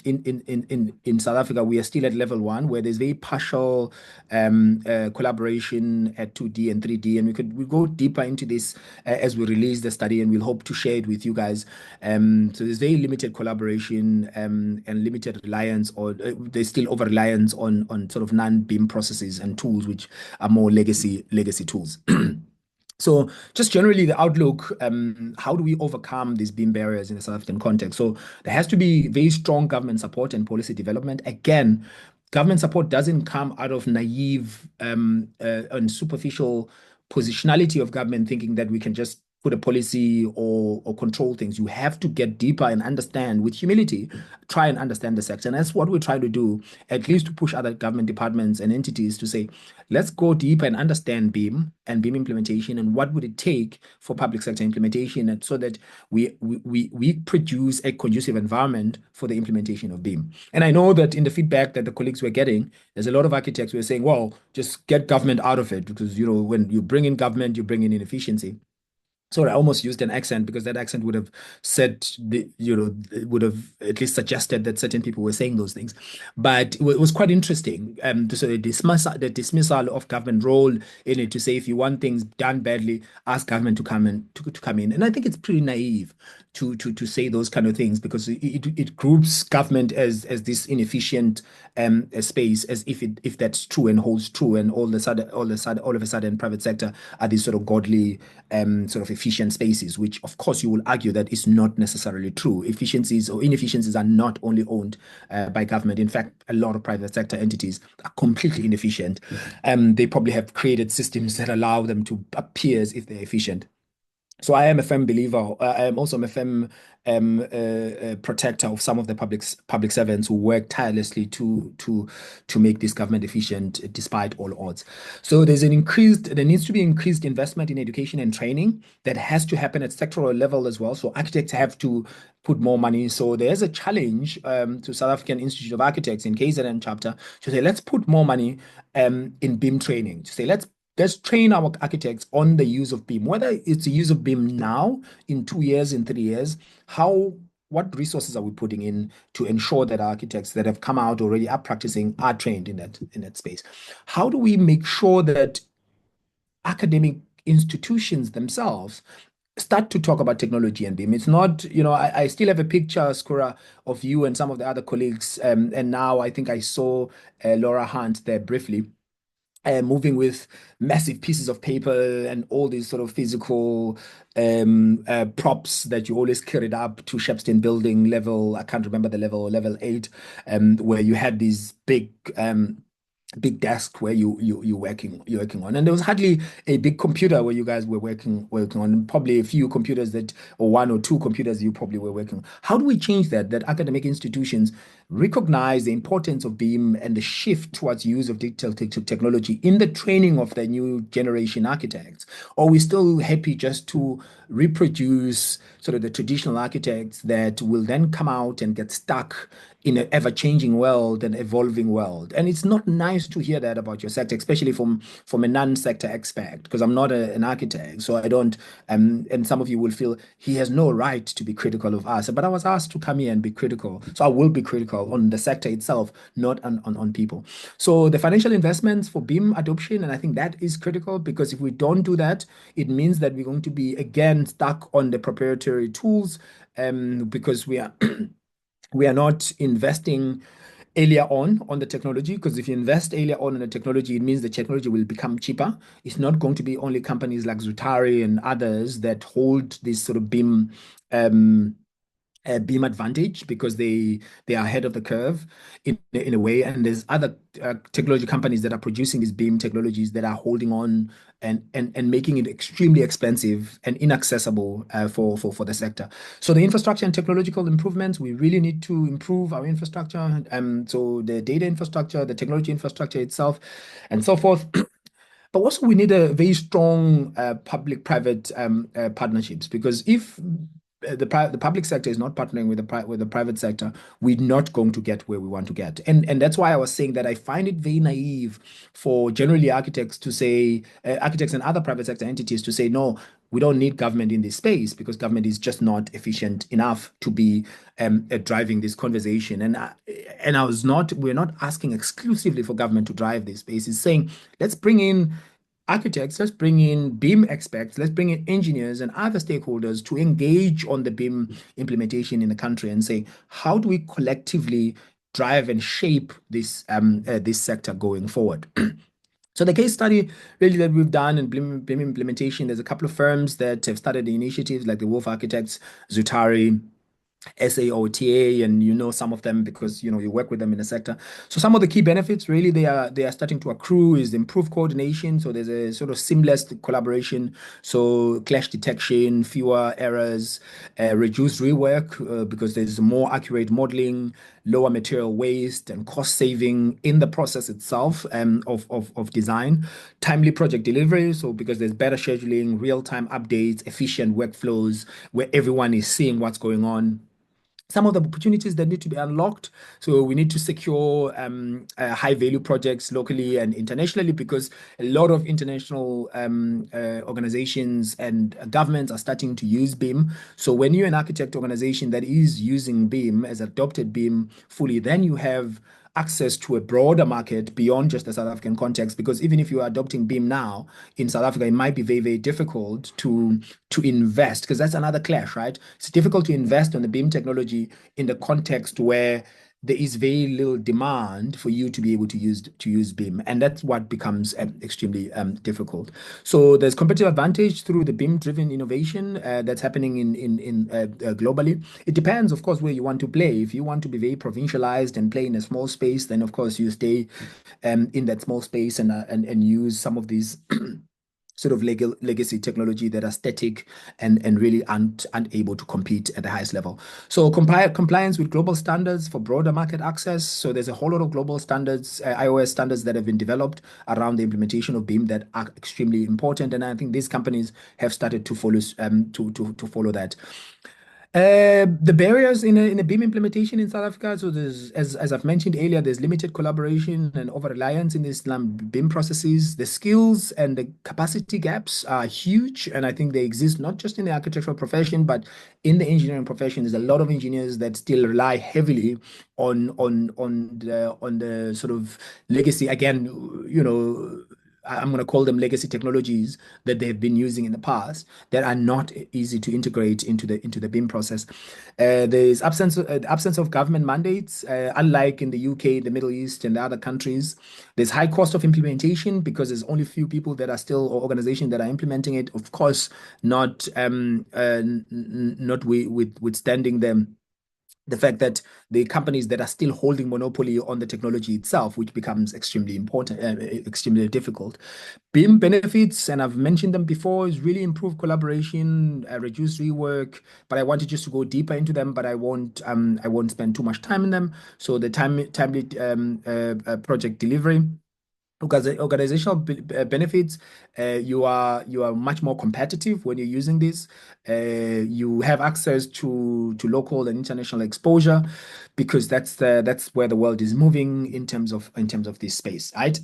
in South Africa, we are still at level 1, where there's very partial collaboration at 2D and 3D, and we go deeper into this as we release the study, and we'll hope to share it with you guys. So there's very limited collaboration and limited reliance, or there's still over reliance on sort of non-BIM processes and tools, which are more legacy tools. So just generally the outlook, how do we overcome these BIM barriers in the South African context? So there has to be very strong government support and policy development. Again, government support doesn't come out of naive and superficial positionality of government, thinking that we can just put a policy or control things. You have to get deeper and understand, with humility, try and understand the sector. And that's what we try to do, at least to push other government departments and entities to say, let's go deeper and understand BIM and BIM implementation, and what would it take for public sector implementation, and so that we produce a conducive environment for the implementation of BIM. And I know that in the feedback that the colleagues were getting, there's a lot of architects who are saying, well, just get government out of it, because when you bring in government, you bring in inefficiency. So I almost used an accent, because that accent would have said, would have at least suggested that certain people were saying those things. But it was quite interesting to say the dismissal of government role in it, to say, if you want things done badly, ask government to come in. And I think it's pretty naive to say those kind of things, because it groups government as this inefficient space, as if that's true and holds true, and all of a sudden private sector are these sort of godly sort of efficient spaces, which of course you will argue that is not necessarily true. Efficiencies or inefficiencies are not only owned by government. In fact, a lot of private sector entities are completely inefficient. They probably have created systems that allow them to appear as if they're efficient. So I am a firm believer. I am also a firm protector of some of the public servants who work tirelessly to make this government efficient despite all odds. So there needs to be increased investment in education and training that has to happen at sectoral level as well. So architects have to put more money. So there's a challenge to South African Institute of Architects in KZN chapter to say, let's put more money in BIM training, to say, let's train our architects on the use of BIM, whether it's the use of BIM now, in 2 years, in 3 years, what resources are we putting in to ensure that architects that have come out already are practicing, are trained in that space? How do we make sure that academic institutions themselves start to talk about technology and BIM? It's not, I still have a picture, Skura, of you and some of the other colleagues, and now I think I saw Laura Hunt there briefly, moving with massive pieces of paper and all these sort of physical props that you always carried up to Shepstone building level. I can't remember the level 8, where you had these big desk where you're working on, and there was hardly a big computer where you guys were working on, probably a few computers or 1 or 2 computers you probably were working on. How do we change that academic institutions recognize the importance of BIM and the shift towards use of digital technology in the training of the new generation architects? Or are we still happy just to reproduce sort of the traditional architects that will then come out and get stuck in an ever-changing world and evolving world? And it's not nice to hear that about your sector, especially from a non-sector expert, because I'm not an architect, so I don't, and some of you will feel he has no right to be critical of us. But I was asked to come here and be critical, so I will be critical on the sector itself, not on people. So the financial investments for BIM adoption, and I think that is critical, because if we don't do that, it means that we're going to be again stuck on the proprietary tools, because we are we are not investing earlier on the technology, because if you invest earlier on in the technology, it means the technology will become cheaper. It's not going to be only companies like Zutari and others that hold this sort of BIM advantage, because they are ahead of the curve in a way, and there's other technology companies that are producing these BIM technologies that are holding on and making it extremely expensive and inaccessible for the sector. So the infrastructure and technological improvements, we really need to improve our infrastructure, so the data infrastructure, the technology infrastructure itself, and so forth. But also we need a very strong public-private partnerships, because if the public sector is not partnering with the private sector, we're not going to get where we want to get. And that's why I was saying that I find it very naive for generally architects to say, architects and other private sector entities to say, no, we don't need government in this space, because government is just not efficient enough to be driving this conversation. We're not asking exclusively for government to drive this space. It's saying, let's bring in architects, let's bring in BIM experts, let's bring in engineers and other stakeholders to engage on the BIM implementation in the country and say, how do we collectively drive and shape this sector going forward? So the case study really that we've done in BIM implementation, there's a couple of firms that have started the initiatives, like the Wolf Architects, Zutari, SAIA, and some of them because you work with them in the sector. So some of the key benefits really they are starting to accrue is improved coordination. So there's a sort of seamless collaboration. So clash detection, fewer errors, reduced rework because there's more accurate modeling, lower material waste, and cost saving in the process itself of design. Timely project delivery, so because there's better scheduling, real-time updates, efficient workflows where everyone is seeing what's going on. Some of the opportunities that need to be unlocked. So we need to secure high value projects locally and internationally, because a lot of international organizations and governments are starting to use BIM. So when you're an architect organization that is using BIM, has adopted BIM fully, then you have access to a broader market beyond just the South African context, because even if you are adopting BIM now in South Africa, it might be very, very difficult to invest, because that's another clash, right? It's difficult to invest on the BIM technology in the context where there is very little demand for you to be able to use BIM, and that's what becomes extremely difficult. So there's competitive advantage through the BIM-driven innovation that's happening in globally. It depends, of course, where you want to play. If you want to be very provincialized and play in a small space, then of course you stay in that small space and use some of these sort of legacy technology that are static and really aren't able to compete at the highest level. So compliance with global standards for broader market access. So there's a whole lot of global standards, iOS standards that have been developed around the implementation of BIM that are extremely important. And I think these companies have started to follow to follow that. The barriers in a BIM implementation in South Africa. So there's, as I've mentioned earlier, there's limited collaboration and over-reliance in these BIM processes. The skills and the capacity gaps are huge, and I think they exist not just in the architectural profession, but in the engineering profession. There's a lot of engineers that still rely heavily on the sort of legacy. Again, I'm going to call them legacy technologies that they've been using in the past that are not easy to integrate into the BIM process. There's absence of government mandates, unlike in the UK, the Middle East, and the other countries. There's high cost of implementation because there's only few people that are still, or organizations that are implementing it. Of course, not withstanding them the fact that the companies that are still holding monopoly on the technology itself, which becomes extremely important, extremely difficult. BIM benefits, and I've mentioned them before, is really improve collaboration, reduce rework. But I wanted just to go deeper into them, but I won't spend too much time in them. So the timely project delivery. Organizational benefits, you are much more competitive when you're using this. You have access to local and international exposure because that's where the world is moving in terms of this space, right?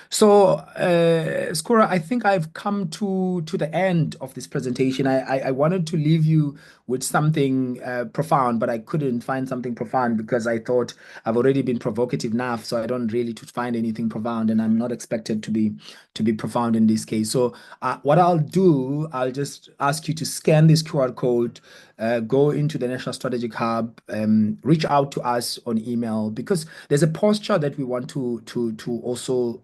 So, Skura, I think I've come to the end of this presentation. I wanted to leave you with something profound, but I couldn't find something profound because I thought I've already been provocative enough, so I don't really to find anything profound, and I'm not expected to be profound in this case. So, what I'll do, I'll just ask you to scan this QR code, go into the National Strategic Hub, reach out to us on email because there's a posture that we want to also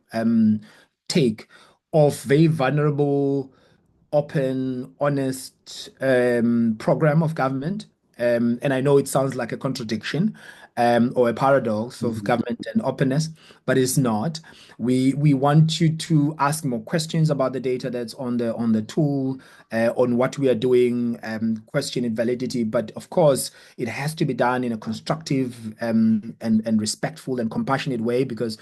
take of very vulnerable, open, honest program of government. And I know it sounds like a contradiction or a paradox of government and openness, but it's not. We want you to ask more questions about the data that's on the tool, on what we are doing, question its validity. But of course, it has to be done in a constructive and respectful and compassionate way because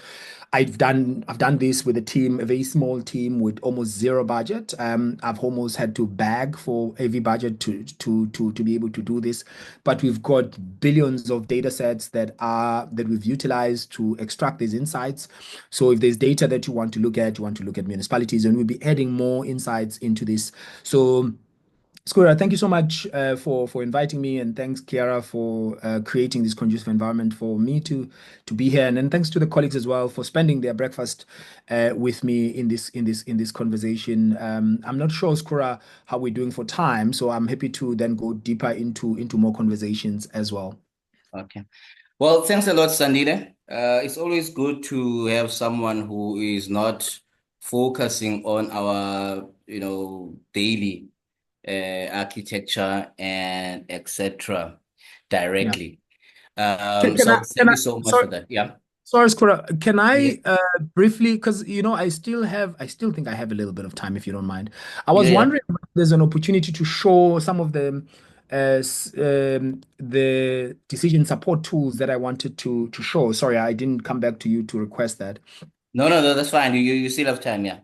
I've done this with a team, a very small team with almost zero budget. I've almost had to beg for every budget to be able to do this. But we've got billions of data sets that we've utilized to extract these insights. So if there's data that you want to look at municipalities, and we'll be adding more insights into this. So Skura, thank you so much for inviting me, and thanks, Kiara, for creating this conducive environment for me to be here, and then thanks to the colleagues as well for spending their breakfast with me in this conversation. I'm not sure, Skura, how we're doing for time, so I'm happy to then go deeper into more conversations as well. Okay. Well, thanks a lot, Sandile. It's always good to have someone who is not focusing on our, daily architecture and etc. directly. Can So I- thank can I- you so much sorry- for that. Yeah. Sorry, Skura, can I Yeah. briefly, because I still think I have a little bit of time, if you don't mind. I was Yeah. wondering if there's an opportunity to show some of the decision support tools that I wanted to show. Sorry, I didn't come back to you to request that. No, that's fine. You still have time. Yeah.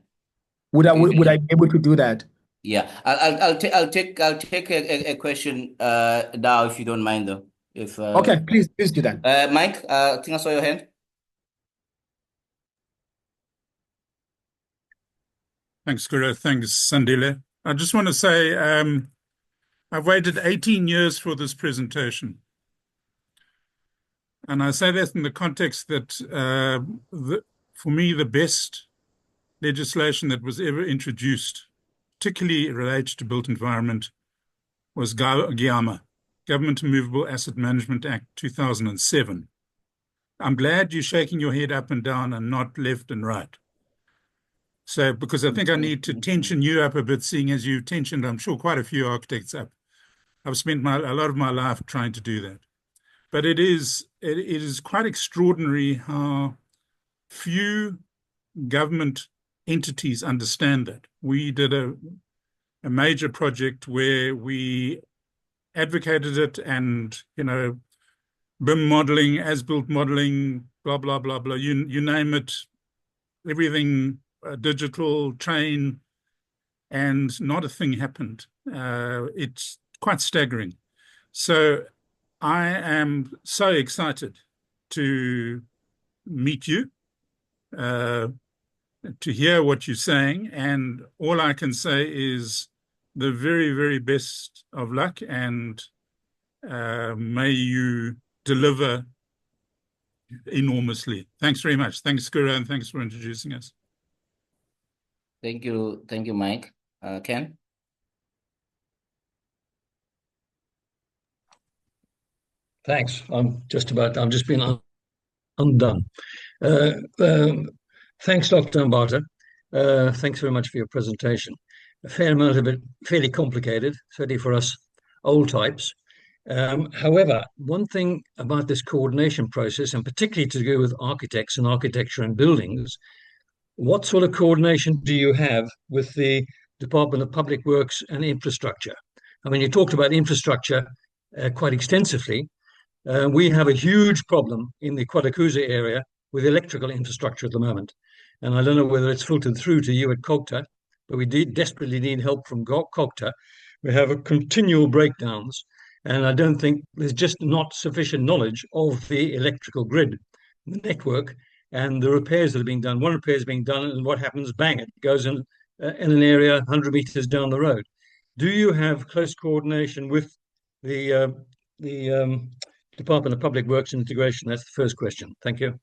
Would I be able to do that? Yeah. I'll take a question now if you don't mind though. If Okay, please do that. Mike, I think I saw your hand. Thanks, Guru. Thanks, Sandile. I just want to say I've waited 18 years for this presentation. And I say that in the context that for me, the best legislation that was ever introduced, particularly related to built environment, was GIAMA, Government Immovable Asset Management Act 2007. I'm glad you're shaking your head up and down and not left and right. So, because I think I need to tension you up a bit, seeing as you tensioned, I'm sure, quite a few architects up. I've spent a lot of my life trying to do that. But it is quite extraordinary how few government entities understand that. We did a major project where we advocated it, and, you know, BIM modeling, as-built modeling, blah, blah, blah, blah, you name it, everything digital, train, and not a thing happened. It's quite staggering. So I am so excited to meet you, to hear what you're saying, and all I can say is the very, very best of luck, and may you deliver enormously. Thanks very much. Thanks, Skura, and thanks for introducing us. Thank you, Mike. Ken? Thanks. I'm just being undone. Thanks, Dr. Mbatha. Thanks very much for your presentation. A fair amount of it fairly complicated, certainly for us old types. However, one thing about this coordination process, and particularly to do with architects and architecture and buildings, what sort of coordination do you have with the Department of Public Works and Infrastructure? I mean, you talked about infrastructure quite extensively. We have a huge problem in the Quatakuza area with electrical infrastructure at the moment. And I don't know whether it's filtered through to you at COGTA, but we desperately need help from COGTA. We have a continual breakdowns, and I don't think there's just not sufficient knowledge of the electrical grid, the network, and the repairs that are being done. One repair is being done, and what happens? Bang, it goes in an area 100 meters down the road. Do you have close coordination with the Department of Public Works and Integration? That's the first question. Thank you.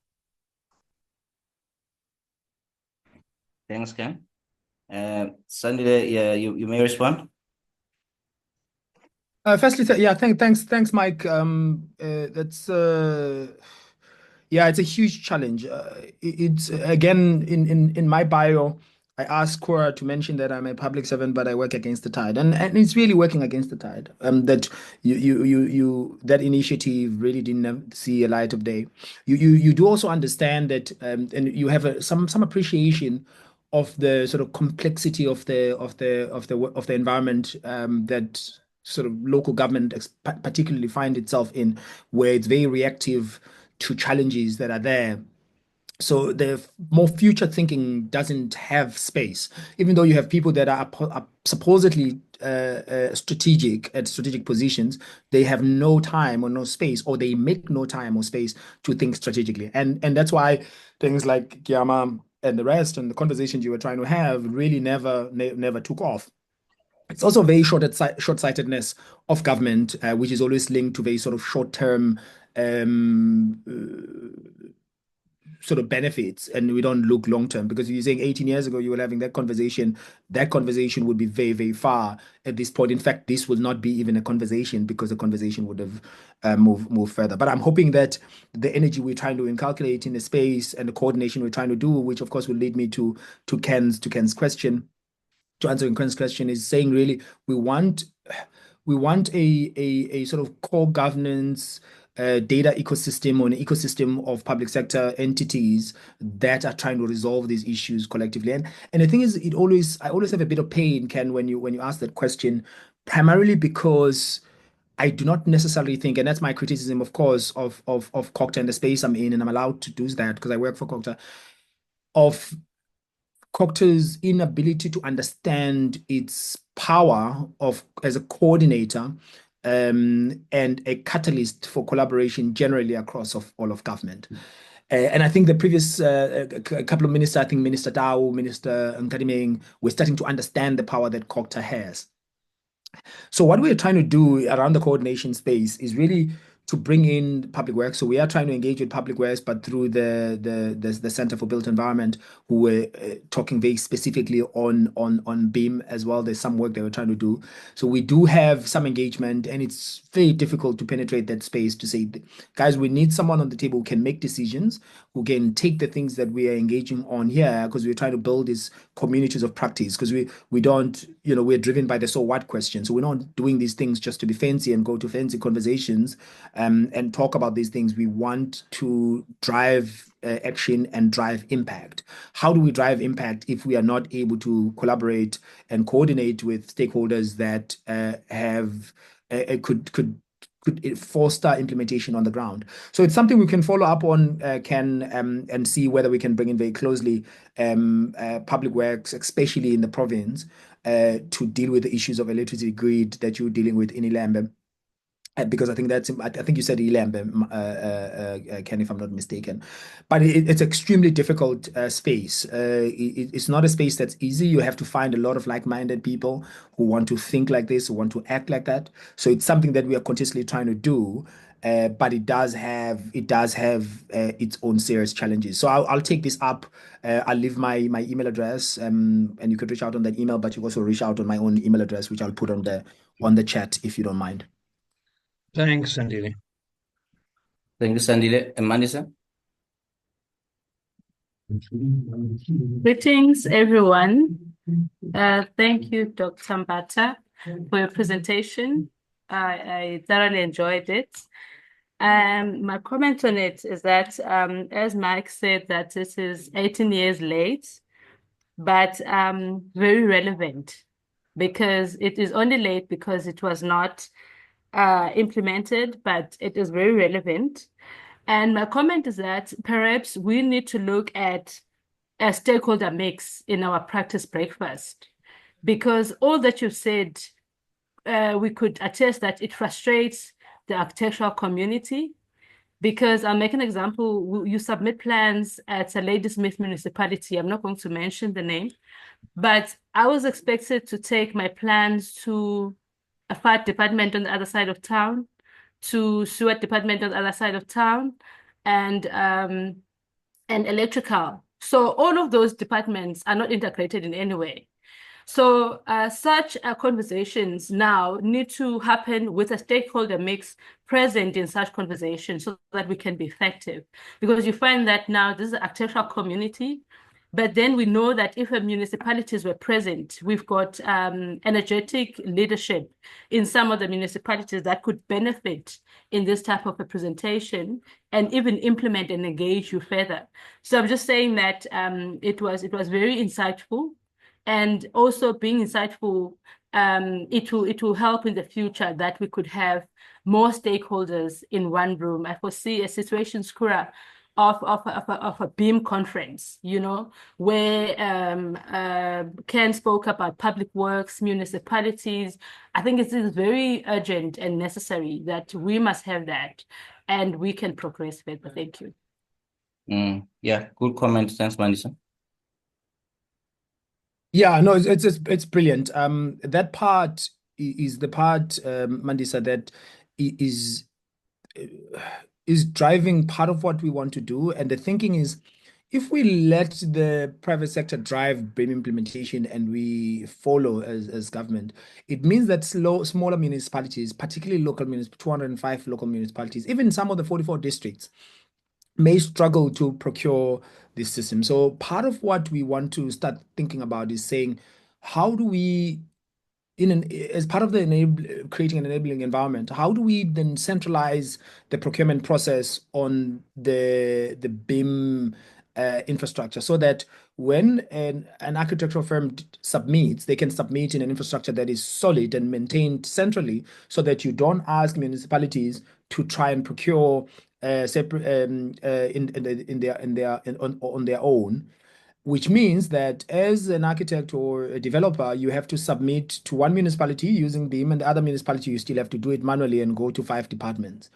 Thanks, Ken. Sandile, yeah, you may respond. Firstly, thanks, Mike. That's yeah, it's a huge challenge. It's again in my bio, I asked Cora to mention that I'm a public servant, but I work against the tide, and it's really working against the tide. That that initiative really didn't see a light of day. You do also understand that, and you have some appreciation of the sort of complexity of the environment that sort of local government particularly find itself in, where it's very reactive to challenges that are there. So the more future thinking doesn't have space, even though you have people that are supposedly strategic at strategic positions. They have no time or no space, or they make no time or space to think strategically, and that's why things like Gyama and the rest and the conversations you were trying to have really never took off. It's also very short-sightedness of government, which is always linked to very sort of short-term sort of benefits, and we don't look long-term. Because you're saying 18 years ago you were having that conversation would be very, very far at this point. In fact, this will not be even a conversation, because the conversation would have moved further. But I'm hoping that the energy we're trying to inculcate in the space and the coordination we're trying to do, which of course will lead me to Ken's question, to answering Ken's question, is saying really we want a sort of core governance data ecosystem, or an ecosystem of public sector entities that are trying to resolve these issues collectively. And the thing is, I always have a bit of pain, Ken, when you ask that question, primarily because I do not necessarily think, and that's my criticism, of course, of COGTA and the space I'm in, and I'm allowed to do that because I work for COGTA, of COGTA's inability to understand its power as a coordinator and a catalyst for collaboration generally across all of government. And I think the previous couple of ministers, I think Minister Dao, Minister Nkadimeng, were starting to understand the power that COGTA has. So what we're trying to do around the coordination space is really to bring in public works. So we are trying to engage with public works, but through the Center for Built Environment, who were talking very specifically on BIM as well. There's some work they were trying to do. So we do have some engagement, and it's very difficult to penetrate that space to say, guys, we need someone on the table who can make decisions, who can take the things that we are engaging on here, because we're trying to build this communities of practice, because we don't, we're driven by the so what question. So we're not doing these things just to be fancy and go to fancy conversations and talk about these things. We want to drive action and drive impact. How do we drive impact if we are not able to collaborate and coordinate with stakeholders that could foster implementation on the ground? So it's something we can follow up on, Ken, and see whether we can bring in very closely public works, especially in the province, to deal with the issues of electricity grid that you're dealing with in Ilembe. Because I think you said Ilembe, Ken, if I'm not mistaken. But it's extremely difficult space. It's not a space that's easy. You have to find a lot of like-minded people who want to think like this, who want to act like that. So it's something that we are continuously trying to do. But it does have its own serious challenges. So I'll take this up. I'll leave my email address, and you could reach out on that email, but you also reach out on my own email address, which I'll put on the chat if you don't mind. Thanks, Sandile. Thank you, Sandile. Mandisa? Greetings, everyone. Thank you, Dr. Mbatha, for your presentation. I thoroughly enjoyed it. My comment on it is that, as Mike said, that this is 18 years late, but very relevant, because it is only late because it was not implemented, but it is very relevant. And my comment is that perhaps we need to look at a stakeholder mix in our practice breakfast, because all that you've said, we could attest that it frustrates the architectural community. Because I'll make an example, you submit plans at a Ladysmith municipality. I'm not going to mention the name, but I was expected to take my plans to a fire department on the other side of town, to sewer department on the other side of town, and electrical. So all of those departments are not integrated in any way. So such conversations now need to happen with a stakeholder mix present in such conversations so that we can be effective. Because you find that now this is an architectural community, but then we know that if municipalities were present, we've got energetic leadership in some of the municipalities that could benefit in this type of a presentation and even implement and engage you further. So I'm just saying that it was very insightful. And also being insightful, it will help in the future that we could have more stakeholders in one room. I foresee a situation, Skura, of a BEAM conference, where Ken spoke about public works, municipalities. I think it is very urgent and necessary that we must have that, and we can progress further. Thank you. Yeah, good comment. Thanks, Mandisa. Yeah, no, it's brilliant. That part is the part, Mandisa, that is driving part of what we want to do. And the thinking is, if we let the private sector drive BIM implementation and we follow as government, it means that smaller municipalities, particularly local municipalities, 205 local municipalities, even some of the 44 districts, may struggle to procure this system. So part of what we want to start thinking about is saying, how do we, as part of the creating an enabling environment, how do we then centralize the procurement process on the BIM infrastructure, so that when an architectural firm submits, they can submit in an infrastructure that is solid and maintained centrally, so that you don't ask municipalities to try and procure separate on their own, which means that as an architect or a developer, you have to submit to one municipality using BIM, and the other municipality you still have to do it manually and go to 5 departments.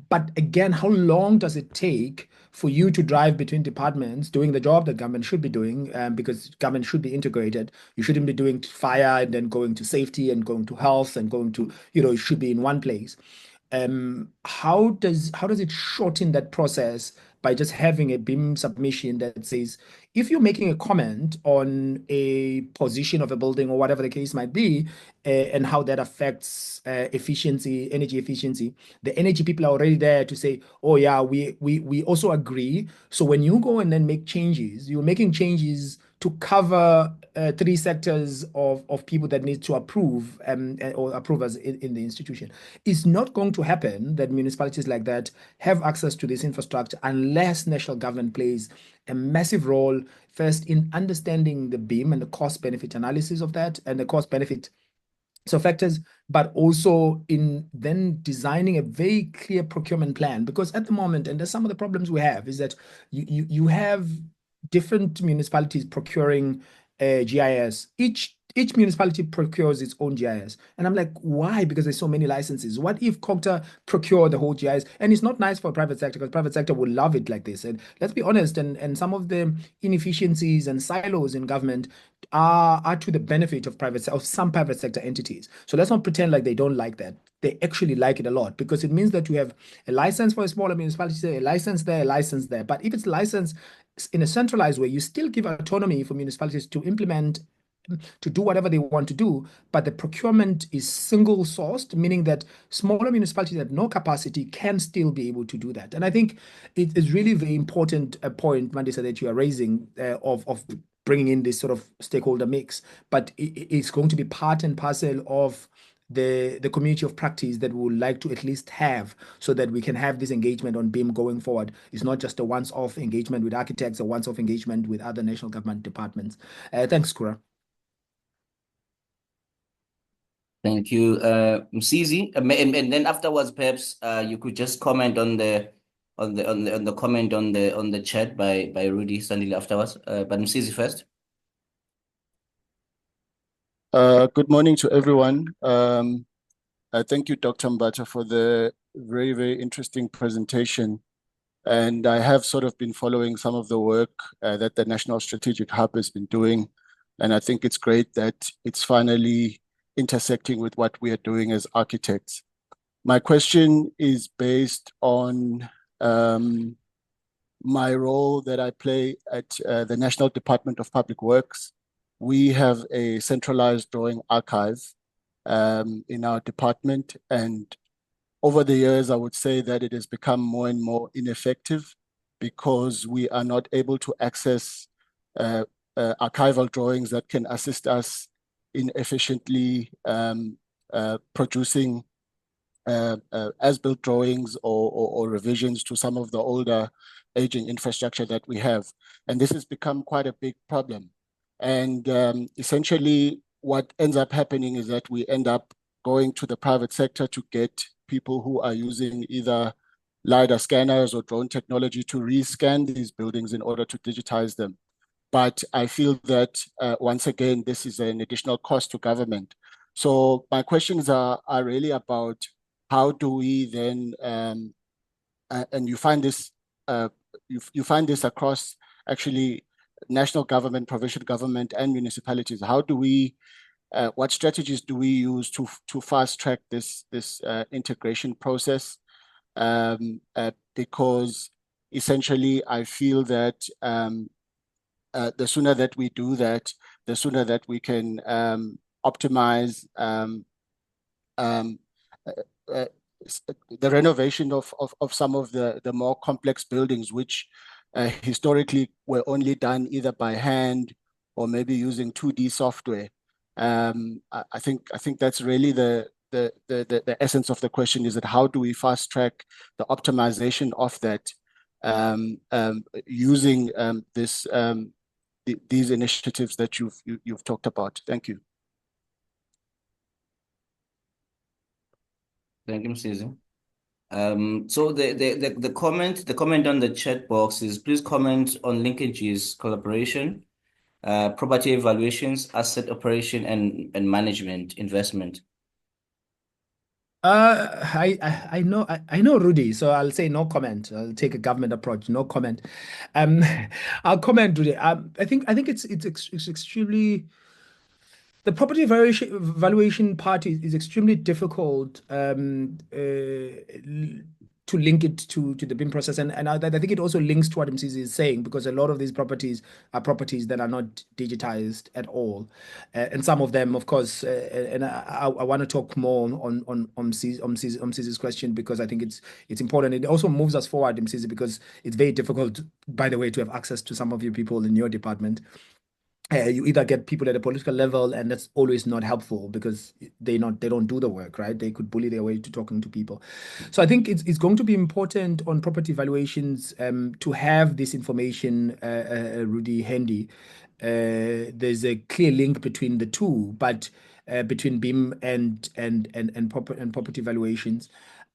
But again, how long does it take for you to drive between departments doing the job that government should be doing? Because government should be integrated. You shouldn't be doing fire and then going to safety and going to health and going to, it should be in one place. How does it shorten that process by just having a BIM submission that says, if you're making a comment on a position of a building or whatever the case might be, and how that affects efficiency, energy efficiency, the energy people are already there to say, oh yeah, we also agree. So when you go and then make changes, you're making changes to cover 3 sectors of people that need to approve or approvers in the institution. It's not going to happen that municipalities like that have access to this infrastructure unless national government plays a massive role first in understanding the BIM and the cost benefit analysis of that and the cost benefit factors, but also in then designing a very clear procurement plan. Because at the moment, and there's some of the problems we have, is that you have different municipalities procuring GIS. Each municipality procures its own GIS. And I'm like, why? Because there's so many licenses. What if COGTA procure the whole GIS? And it's not nice for private sector because private sector will love it like this. And let's be honest, and some of the inefficiencies and silos in government are to the benefit of some private sector entities. So let's not pretend like they don't like that. They actually like it a lot because it means that you have a license for a smaller municipality, a license there, a license there. But if it's licensed in a centralized way, you still give autonomy for municipalities to implement, to do whatever they want to do, but the procurement is single sourced, meaning that smaller municipalities that have no capacity can still be able to do that. And I think it is really very important a point, Mandisa, that you are raising of bringing in this sort of stakeholder mix, but it's going to be part and parcel of the community of practice that we would like to at least have so that we can have this engagement on BIM going forward. It's not just a once-off engagement with architects, a once-off engagement with other national government departments. Thanks, Kura. Thank you, Msizi. And then afterwards, perhaps you could just comment on the comment on the chat by Rudy Sandile afterwards. But Msizi first. Good morning to everyone. Thank you, Dr. Mbatha, for the very, very interesting presentation. And I have sort of been following some of the work that the National Strategic Hub has been doing. And I think it's great that it's finally intersecting with what we are doing as architects. My question is based on my role that I play at the National Department of Public Works. We have a centralized drawing archive in our department, and over the years, I would say that it has become more and more ineffective because we are not able to access archival drawings that can assist us in efficiently producing as-built drawings or revisions to some of the older aging infrastructure that we have. And this has become quite a big problem. And essentially, what ends up happening is that we end up going to the private sector to get people who are using either LiDAR scanners or drone technology to rescan these buildings in order to digitize them. But I feel that, once again, this is an additional cost to government. So my questions are really about how do we then, and you find this across actually national government, provincial government, and municipalities. How do we, what strategies do we use to fast track this integration process? Because essentially, I feel that the sooner that we do that, the sooner that we can optimize the renovation of some of the more complex buildings, which historically were only done either by hand or maybe using 2D software. I think that's really the essence of the question, is that how do we fast track the optimization of that using these initiatives that you've talked about. Thank you. Thank you, Msizi. So the comment on the chat box is, please comment on linkages, collaboration, property evaluations, asset operation, and management investment. I know Rudy, so I'll say no comment. I'll take a government approach, no comment. I'll comment, Rudy. I think it's extremely, the property valuation part is extremely difficult to link it to the BIM process, and I think it also links to what Msizi is saying, because a lot of these properties are properties that are not digitized at all, and some of them, of course, and I want to talk more on Msizi's question, because I think it's important. It also moves us forward, Msizi, because it's very difficult, by the way, to have access to some of you people in your department. You either get people at a political level, and that's always not helpful because they don't do the work, right? They could bully their way to talking to people. So I think it's going to be important on property valuations to have this information, Rudy, handy. There's a clear link between the two, but between BIM and property valuations.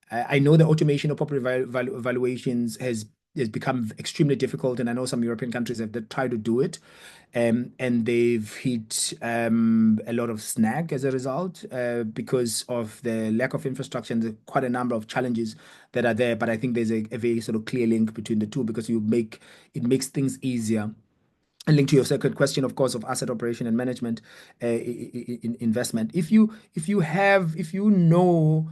I know the automation of property valuations has become extremely difficult, and I know some European countries have tried to do it, and they've hit a lot of snag as a result because of the lack of infrastructure and quite a number of challenges that are there. But I think there's a very sort of clear link between the two because it makes things easier. And linked to your second question, of course, of asset operation and management, investment. If you know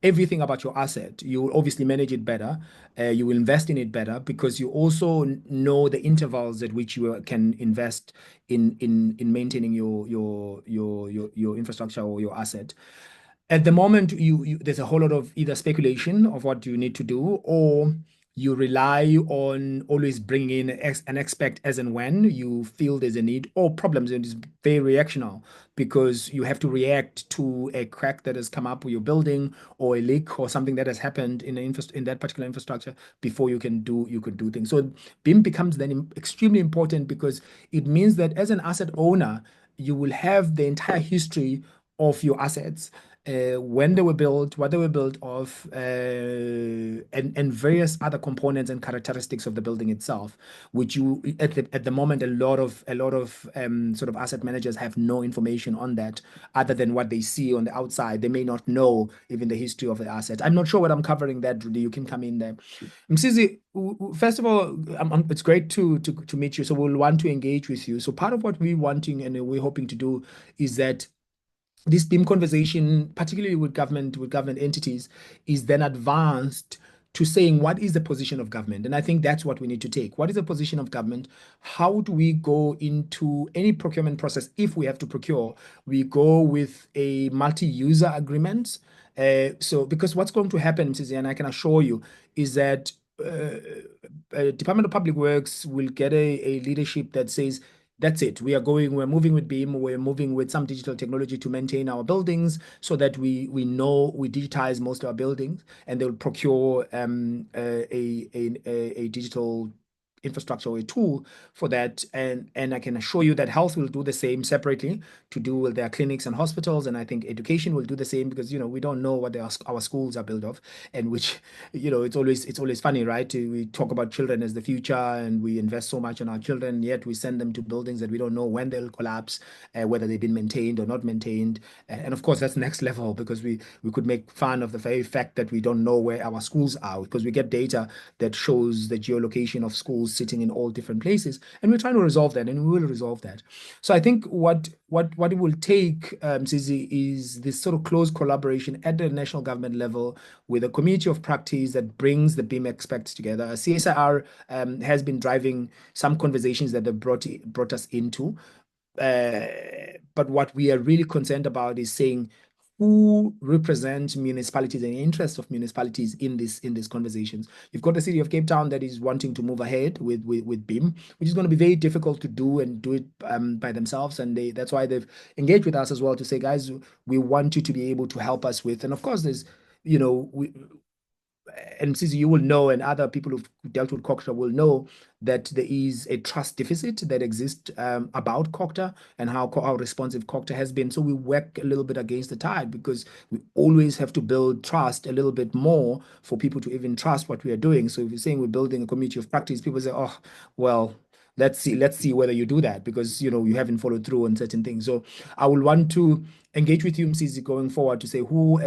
everything about your asset, you will obviously manage it better. You will invest in it better because you also know the intervals at which you can invest in maintaining your infrastructure or your asset. At the moment, there's a whole lot of either speculation of what you need to do, or you rely on always bringing in an expert as and when you feel there's a need or problems, and it's very reactional because you have to react to a crack that has come up with your building or a leak or something that has happened in that particular infrastructure before you can do things. So BIM becomes then extremely important because it means that as an asset owner, you will have the entire history of your assets, when they were built, what they were built of, and various other components and characteristics of the building itself, which you at the moment a lot of sort of asset managers have no information on that other than what they see on the outside. They may not know even the history of the asset. I'm not sure what I'm covering that, Rudy. You can come in there. Msizi, first of all, it's great to meet you. So we'll want to engage with you. So part of what we're wanting and we're hoping to do is that this BIM conversation, particularly with government entities, is then advanced to saying what is the position of government. And I think that's what we need to take. What is the position of government? How do we go into any procurement process? If we have to procure, we go with a multi-user agreement. So because what's going to happen, Mrs. and I can assure you, is that Department of Public Works will get a leadership that says, that's it. We're moving with BIM, we're moving with some digital technology to maintain our buildings so that we know we digitize most of our buildings, and they'll procure a digital infrastructure or a tool for that. And I can assure you that health will do the same separately to do with their clinics and hospitals. And I think education will do the same because, we don't know what our schools are built of, and which, it's always funny, right? We talk about children as the future and we invest so much on our children, yet we send them to buildings that we don't know when they'll collapse, whether they've been maintained or not maintained. And of course, that's next level because we could make fun of the very fact that we don't know where our schools are because we get data that shows the geolocation of schools sitting in all different places, and we're trying to resolve that, and we will resolve that. So I think what it will take, Zizi, is this sort of close collaboration at the national government level with a community of practice that brings the BIM experts together. CSIR has been driving some conversations that have brought us into, but what we are really concerned about is saying who represents municipalities and the interests of municipalities in these conversations. You've got the city of Cape Town that is wanting to move ahead with BIM, which is going to be very difficult to do and do it by themselves. And that's why they've engaged with us as well to say, guys, we want you to be able to help us with. And of course, there's, and since you will know, and other people who've dealt with COGTA will know that there is a trust deficit that exists about COGTA and how responsive COGTA has been. So we work a little bit against the tide because we always have to build trust a little bit more for people to even trust what we are doing. So if you're saying we're building a community of practice, people say, oh, well, let's see whether you do that because you haven't followed through on certain things. So I will want to engage with you, Msizi, going forward to say who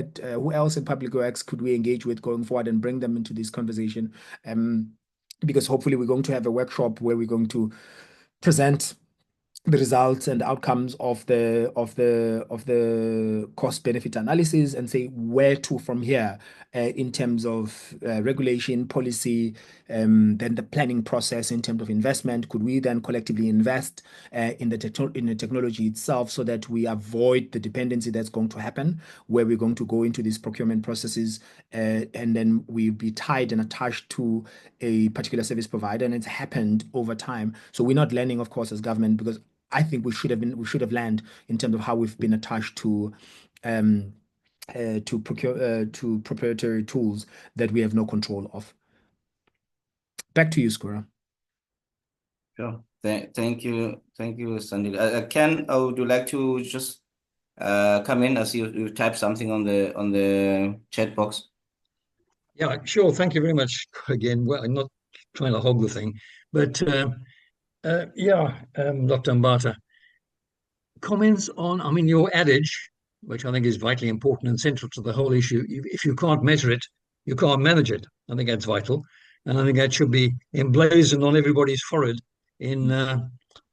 else in Public Works could we engage with going forward and bring them into this conversation, because hopefully we're going to have a workshop where we're going to present the results and outcomes of the cost benefit analysis and say where to from here in terms of regulation, policy, then the planning process in terms of investment. Could we then collectively invest in the technology itself so that we avoid the dependency that's going to happen, where we're going to go into these procurement processes and then we'll be tied and attached to a particular service provider, and it's happened over time. So we're not learning, of course, as government, because I think we should have learned in terms of how we've been attached to proprietary tools that we have no control of. Back to you, Skura. Sure. Thank you, Sandile. Ken, would you like to just come in as you type something on the chat box? Yeah, sure. Thank you very much again. Well, I'm not trying to hog the thing, but Dr. Mbatha, comments on, I mean, your adage, which I think is vitally important and central to the whole issue. If you can't measure it, you can't manage it. I think that's vital. And I think that should be emblazoned on everybody's forehead in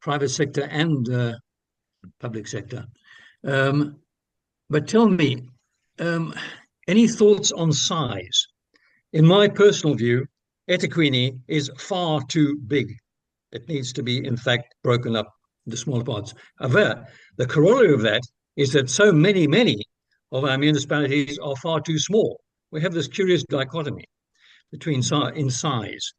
private sector and public sector. But tell me, any thoughts on size? In my personal view, eThekwini is far too big. It needs to be, in fact, broken up into smaller parts. However, the corollary of that is that so many of our municipalities are far too small. We have this curious dichotomy between in size.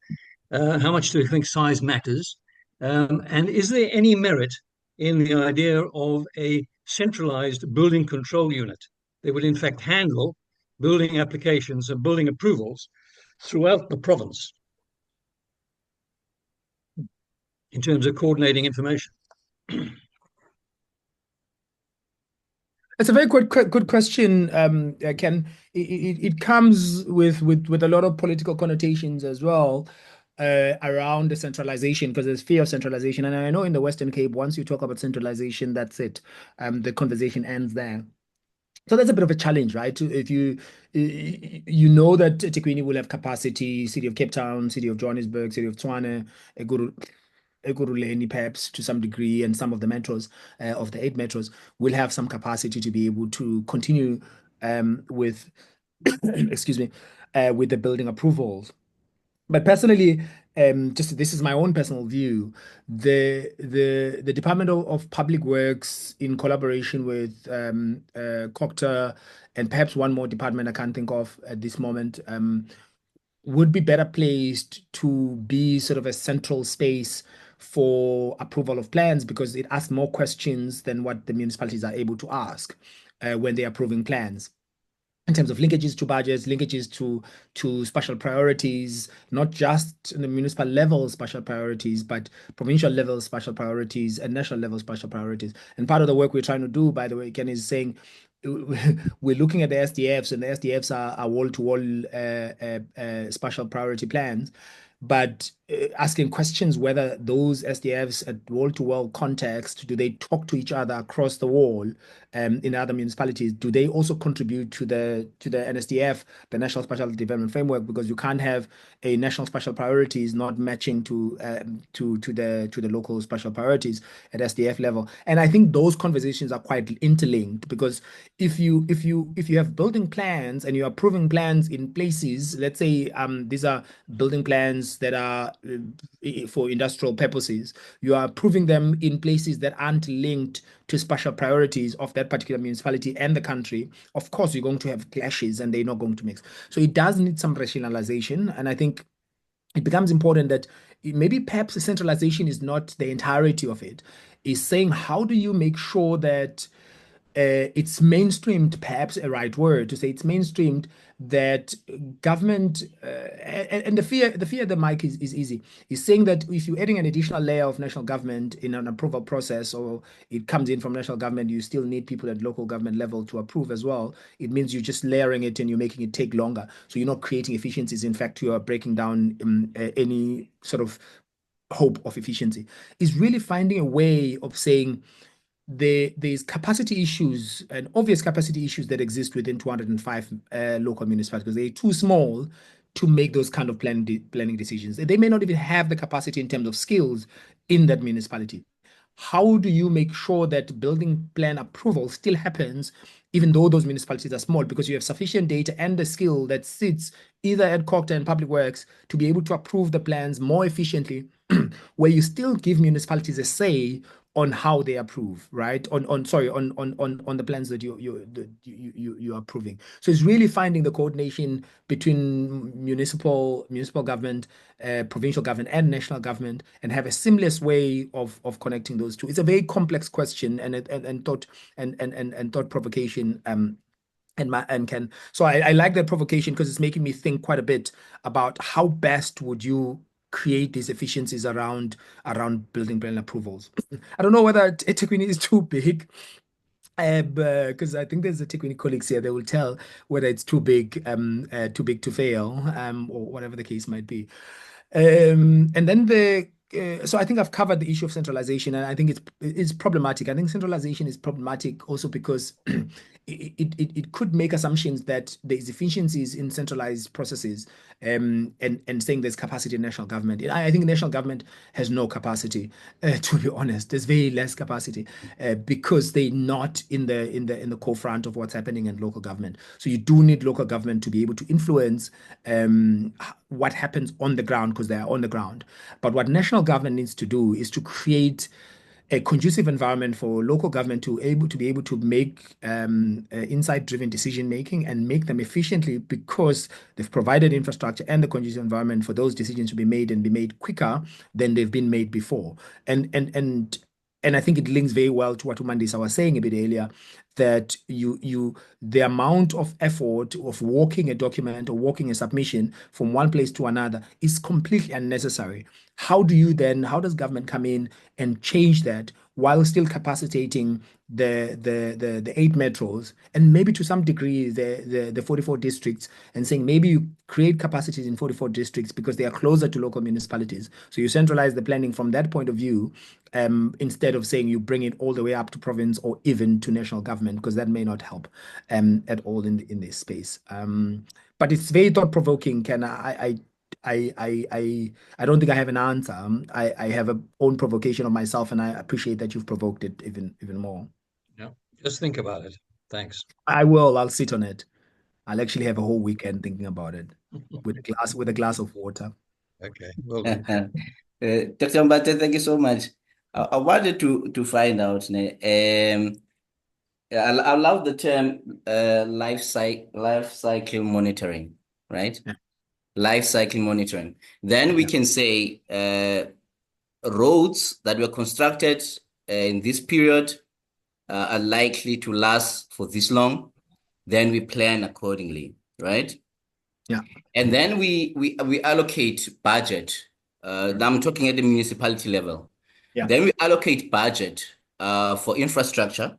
How much do you think size matters? And is there any merit in the idea of a centralized building control unit that would, in fact, handle building applications and building approvals throughout the province in terms of coordinating information? It's a very good question, Ken. It comes with a lot of political connotations as well around the centralization, because there's fear of centralization. And I know in the Western Cape, once you talk about centralization, that's it. The conversation ends there. So that's a bit of a challenge, right? If you know that eThekwini will have capacity, City of Cape Town, City of Johannesburg, City of Tshwane, Ekurhuleni perhaps to some degree, and some of the metros of the 8 metros will have some capacity to be able to continue with excuse me, with the building approvals. But personally, just this is my own personal view, the Department of Public Works, in collaboration with COCTA and perhaps one more department I can't think of at this moment, would be better placed to be sort of a central space for approval of plans, because it asks more questions than what the municipalities are able to ask when they're approving plans, in terms of linkages to budgets, linkages to special priorities, not just in the municipal level special priorities, but provincial level special priorities and national level special priorities. And part of the work we're trying to do, by the way, Ken, is saying we're looking at the SDFs, and the SDFs are wall-to-wall special priority plans, but asking questions whether those SDFs at wall-to-wall context, do they talk to each other across the wall in other municipalities? Do they also contribute to the NSDF, the National Special Development Framework? Because you can't have a national special priorities not matching to the local special priorities at SDF level. And I think those conversations are quite interlinked, because if you have building plans and you're approving plans in places, let's say these are building plans that are for industrial purposes, you are approving them in places that aren't linked to special priorities of that particular municipality and the country, of course you're going to have clashes and they're not going to mix. So it does need some rationalization, and I think it becomes important that maybe perhaps the centralization is not the entirety of it. Is saying, how do you make sure that it's mainstreamed, perhaps a right word to say, it's mainstreamed, that government and the fear the mic is easy, is saying that if you're adding an additional layer of national government in an approval process, or it comes in from national government, you still need people at local government level to approve as well. It means you're just layering it and you're making it take longer. So you're not creating efficiencies. In fact, you are breaking down any sort of hope of efficiency. Is really finding a way of saying, there's capacity issues and obvious capacity issues that exist within 205 local municipalities, because they're too small to make those kind of planning decisions. They may not even have the capacity in terms of skills in that municipality. How do you make sure that building plan approval still happens, even though those municipalities are small, because you have sufficient data and the skill that sits either at COCTA and Public Works to be able to approve the plans more efficiently, where you still give municipalities a say on how they approve, right? On the plans that you are approving. So it's really finding the coordination between municipal government, provincial government, and national government, and have a seamless way of connecting those two. It's a very complex question and thought provocation. So I like that provocation because it's making me think quite a bit about how best would you create these efficiencies around building plan approvals. I don't know whether eThekwini is too big, because I think there's a eThekwini colleagues here. They will tell whether it's too big to fail, or whatever the case might be. And then so I think I've covered the issue of centralization, and I think it's problematic. I think centralization is problematic also because it could make assumptions that there's efficiencies in centralized processes, and saying there's capacity in national government. I think national government has no capacity, to be honest. There's very less capacity, because they're not in the core front of what's happening in local government. So you do need local government to be able to influence what happens on the ground, because they are on the ground. But what national government needs to do is to create a conducive environment for local government to be able to make insight-driven decision making and make them efficiently, because they've provided infrastructure and the conducive environment for those decisions to be made and be made quicker than they've been made before. And I think it links very well to what Umandisa was saying a bit earlier, that the amount of effort of walking a document or walking a submission from one place to another is completely unnecessary. How does government come in and change that while still capacitating the 8 metros and maybe to some degree the 44 districts, and saying maybe you create capacities in 44 districts because they are closer to local municipalities. So you centralize the planning from that point of view, instead of saying you bring it all the way up to province or even to national government, because that may not help at all in this space. But it's very thought-provoking. I don't think I have an answer. I have a own provocation of myself, and I appreciate that you've provoked it even more. Yeah, just think about it. Thanks. I'll sit on it. I'll actually have a whole weekend thinking about it with a glass of water. Okay, well done. Dr. Mbatha, thank you so much. I wanted to find out, I love the term life cycle monitoring, right? Yeah. Life cycle monitoring. Then we can say roads that were constructed in this period are likely to last for this long. Then we plan accordingly, right? Yeah. And then we allocate budget. Now I'm talking at the municipality level. Yeah. Then we allocate budget for infrastructure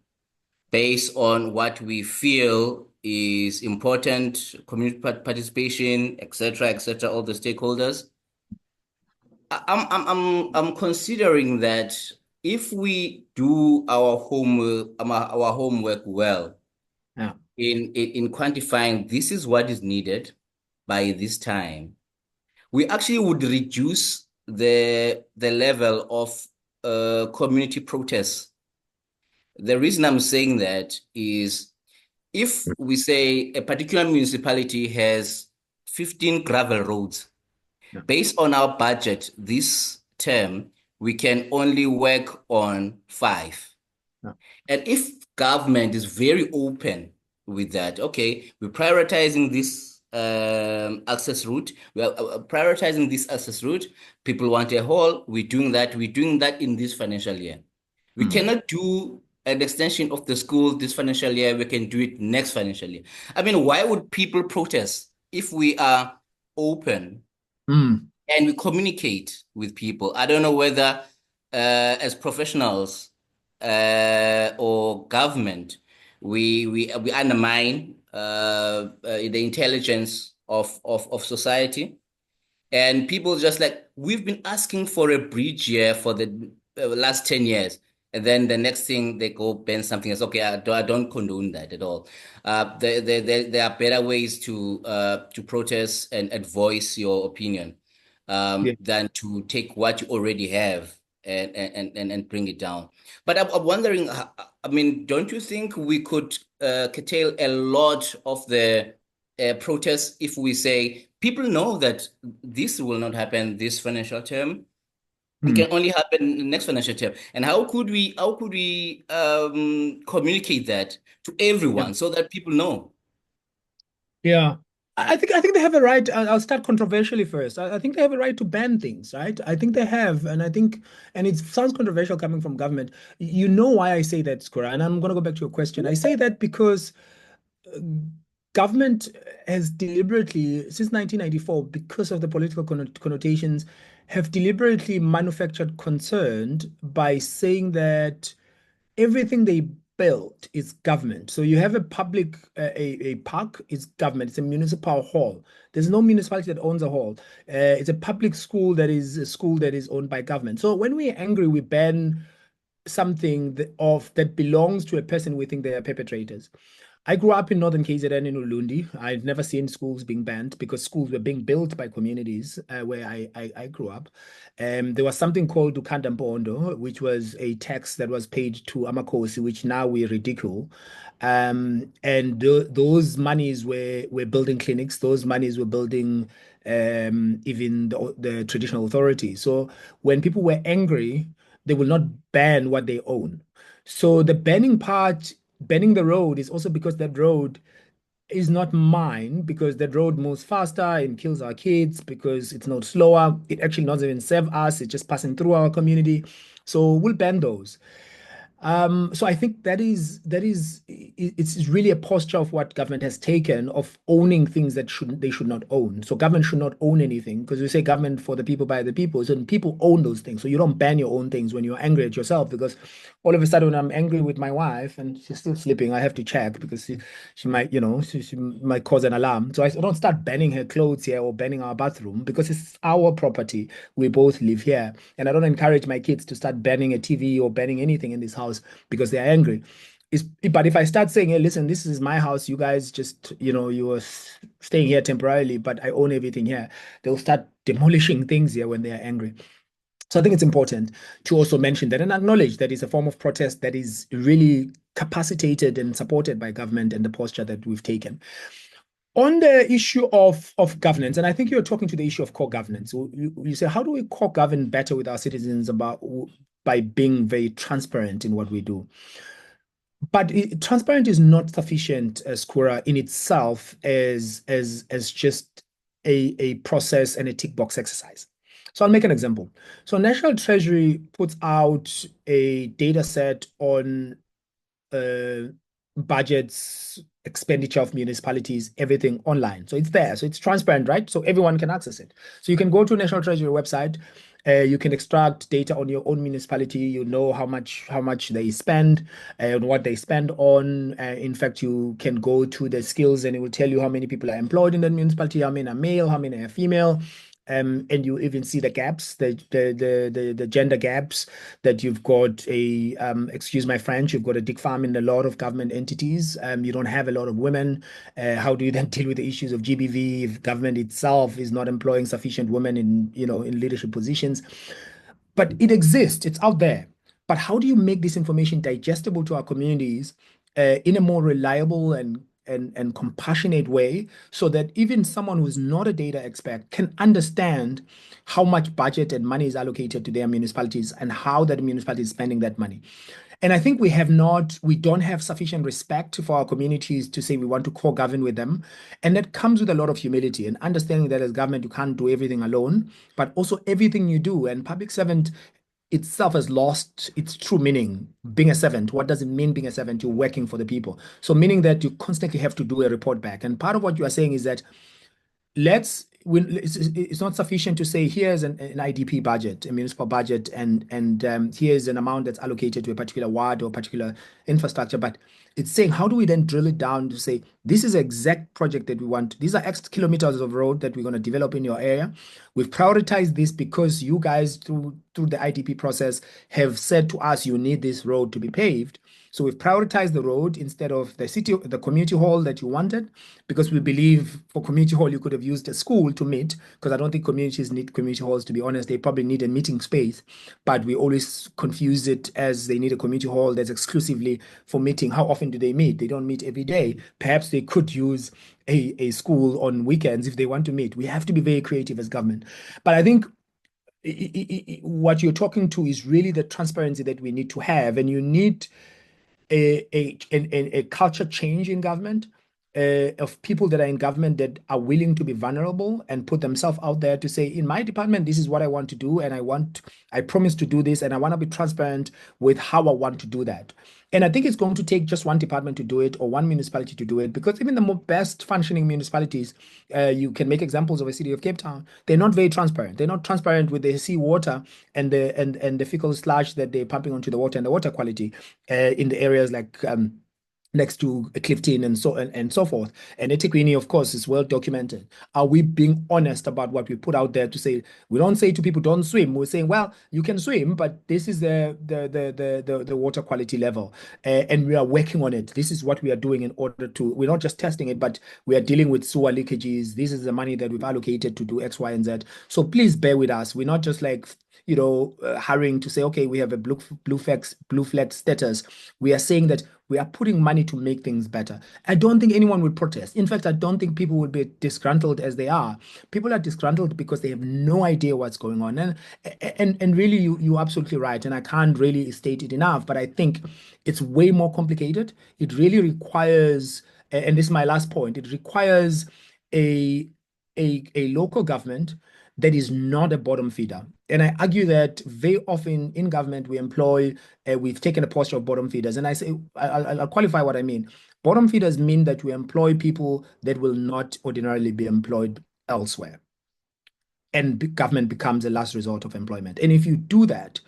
based on what we feel is important, community participation, etc., all the stakeholders. I'm considering that if we do our homework well, yeah, in quantifying this is what is needed by this time, we actually would reduce the level of community protests. The reason I'm saying that is, if we say a particular municipality has 15 gravel roads, based on our budget this term, we can only work on 5. And if government is very open with that, okay, we're prioritizing this access route. We are prioritizing this access route. People want a hall. We're doing that in this financial year. We cannot do an extension of the school this financial year. We can do it next financial year. I mean, why would people protest if we are open and we communicate with people? I don't know whether as professionals or government, we undermine the intelligence of society, and people just like, we've been asking for a bridge here for the last 10 years. And then the next thing they go ban something else. Okay, I don't condone that at all. There are better ways to protest and voice your opinion than to take what you already have and bring it down. But I'm wondering, I mean, don't you think we could curtail a lot of the protests if we say people know that this will not happen this financial term? It can only happen in the next financial term. And how could we communicate that to everyone so that people know? Yeah. I think they have a right. I'll start controversially first. I think they have a right to ban things, right? I think they have, and it sounds controversial coming from government. You know why I say that, Skora, and I'm going to go back to your question. I say that because government has deliberately, since 1994, because of the political connotations, have deliberately manufactured concern by saying that everything they built is government. So you have a public, a park is government. It's a municipal hall. There's no municipality that owns a hall. It's a public school that is a school that is owned by government. So when we're angry, we ban something that belongs to a person we think they are perpetrators. I grew up in northern KZN in Ulundi. I've never seen schools being banned because schools were being built by communities where I grew up. There was something called Ukanda Mpondo, which was a tax that was paid to Amakosi, which now we ridicule. Those monies were building clinics. Those monies were building even the traditional authority. So when people were angry, they will not ban what they own. So the banning part, banning the road, is also because that road is not mine, because that road moves faster and kills our kids, because it's not slower. It actually doesn't even serve us. It's just passing through our community. So we'll ban those. So I think it's really a posture of what government has taken of owning things that they should not own. So government should not own anything, because we say government for the people, by the people. So people own those things. So you don't ban your own things when you're angry at yourself, because all of a sudden when I'm angry with my wife and she's still sleeping, I have to check because she might, she might cause an alarm. So I don't start banning her clothes here or banning our bathroom, because it's our property. We both live here. And I don't encourage my kids to start banning a TV or banning anything in this house because they're angry. But if I start saying, hey, listen, this is my house, you guys just, you are staying here temporarily, but I own everything here, they'll start demolishing things here when they are angry. So I think it's important to also mention that and acknowledge that it's a form of protest that is really capacitated and supported by government and the posture that we've taken. On the issue of governance, and I think you're talking to the issue of core governance. You say, how do we core govern better with our citizens by being very transparent in what we do? But transparent is not sufficient, Skora, in itself as just a process and a tick box exercise. So I'll make an example. So National Treasury puts out a data set on budgets, expenditure of municipalities, everything online. So it's there. So it's transparent, right? So everyone can access it. So you can go to National Treasury website. You can extract data on your own municipality. You know how much they spend and what they spend on. In fact, you can go to the skills and it will tell you how many people are employed in the municipality, how many are male, how many are female. And you even see the gaps, the gender gaps, that you've got excuse my French, you've got a dick farm in a lot of government entities. You don't have a lot of women. How do you then deal with the issues of GBV if government itself is not employing sufficient women in leadership positions? But it exists, it's out there. But how do you make this information digestible to our communities in a more reliable and compassionate way, so that even someone who's not a data expert can understand how much budget and money is allocated to their municipalities and how that municipality is spending that money? And I think we don't have sufficient respect for our communities to say we want to co-govern with them. And that comes with a lot of humility and understanding that as government, you can't do everything alone, but also everything you do. And public servant itself has lost its true meaning. Being a servant, what does it mean being a servant? You're working for the people. So meaning that you constantly have to do a report back. And part of what you are saying is that it's not sufficient to say here's an IDP budget, a municipal budget, and here's an amount that's allocated to a particular ward or particular infrastructure, but it's saying, how do we then drill it down to say, this is the exact project that we want. These are X kilometers of road that we're going to develop in your area. We've prioritized this because you guys, through the IDP process, have said to us, you need this road to be paved. So we've prioritized the road instead of the community hall that you wanted, because we believe for community hall, you could have used a school to meet, because I don't think communities need community halls, to be honest. They probably need a meeting space, but we always confuse it as they need a community hall that's exclusively for meeting. How often do they meet? They don't meet every day. Perhaps they could use a school on weekends if they want to meet. We have to be very creative as government. But I think what you're talking to is really the transparency that we need to have, and you need a culture change in government, of people that are in government that are willing to be vulnerable and put themselves out there to say, in my department, this is what I want to do, and I promise to do this, and I want to be transparent with how I want to do that. And I think it's going to take just one department to do it, or one municipality to do it, because even the best functioning municipalities, you can make examples of a city of Cape Town, they're not very transparent. They're not transparent with the seawater and the fecal sludge that they're pumping onto the water, and the water quality in the areas like next to Clifton and so forth. And eThekwini, of course, is well documented. Are we being honest about what we put out there to say? We don't say to people, don't swim. We're saying, well, you can swim, but this is the water quality level, and we are working on it. This is what we are doing in order to. We're not just testing it, but we are dealing with sewer leakages. This is the money that we've allocated to do X, Y, and Z. So please bear with us. We're not just like, hurrying to say, okay, we have a blue flag status. We are saying that we are putting money to make things better. I don't think anyone will protest. In fact, I don't think people will be disgruntled as they are. People are disgruntled because they have no idea what's going on. And really, you're absolutely right. And I can't really state it enough, but I think it's way more complicated. It really requires, and this is my last point, it requires a local government that is not a bottom feeder. And I argue that very often in government we've taken a posture of bottom feeders. And I say, I'll qualify what I mean. Bottom feeders mean that we employ people that will not ordinarily be employed elsewhere. And government becomes the last resort of employment. And if you do that,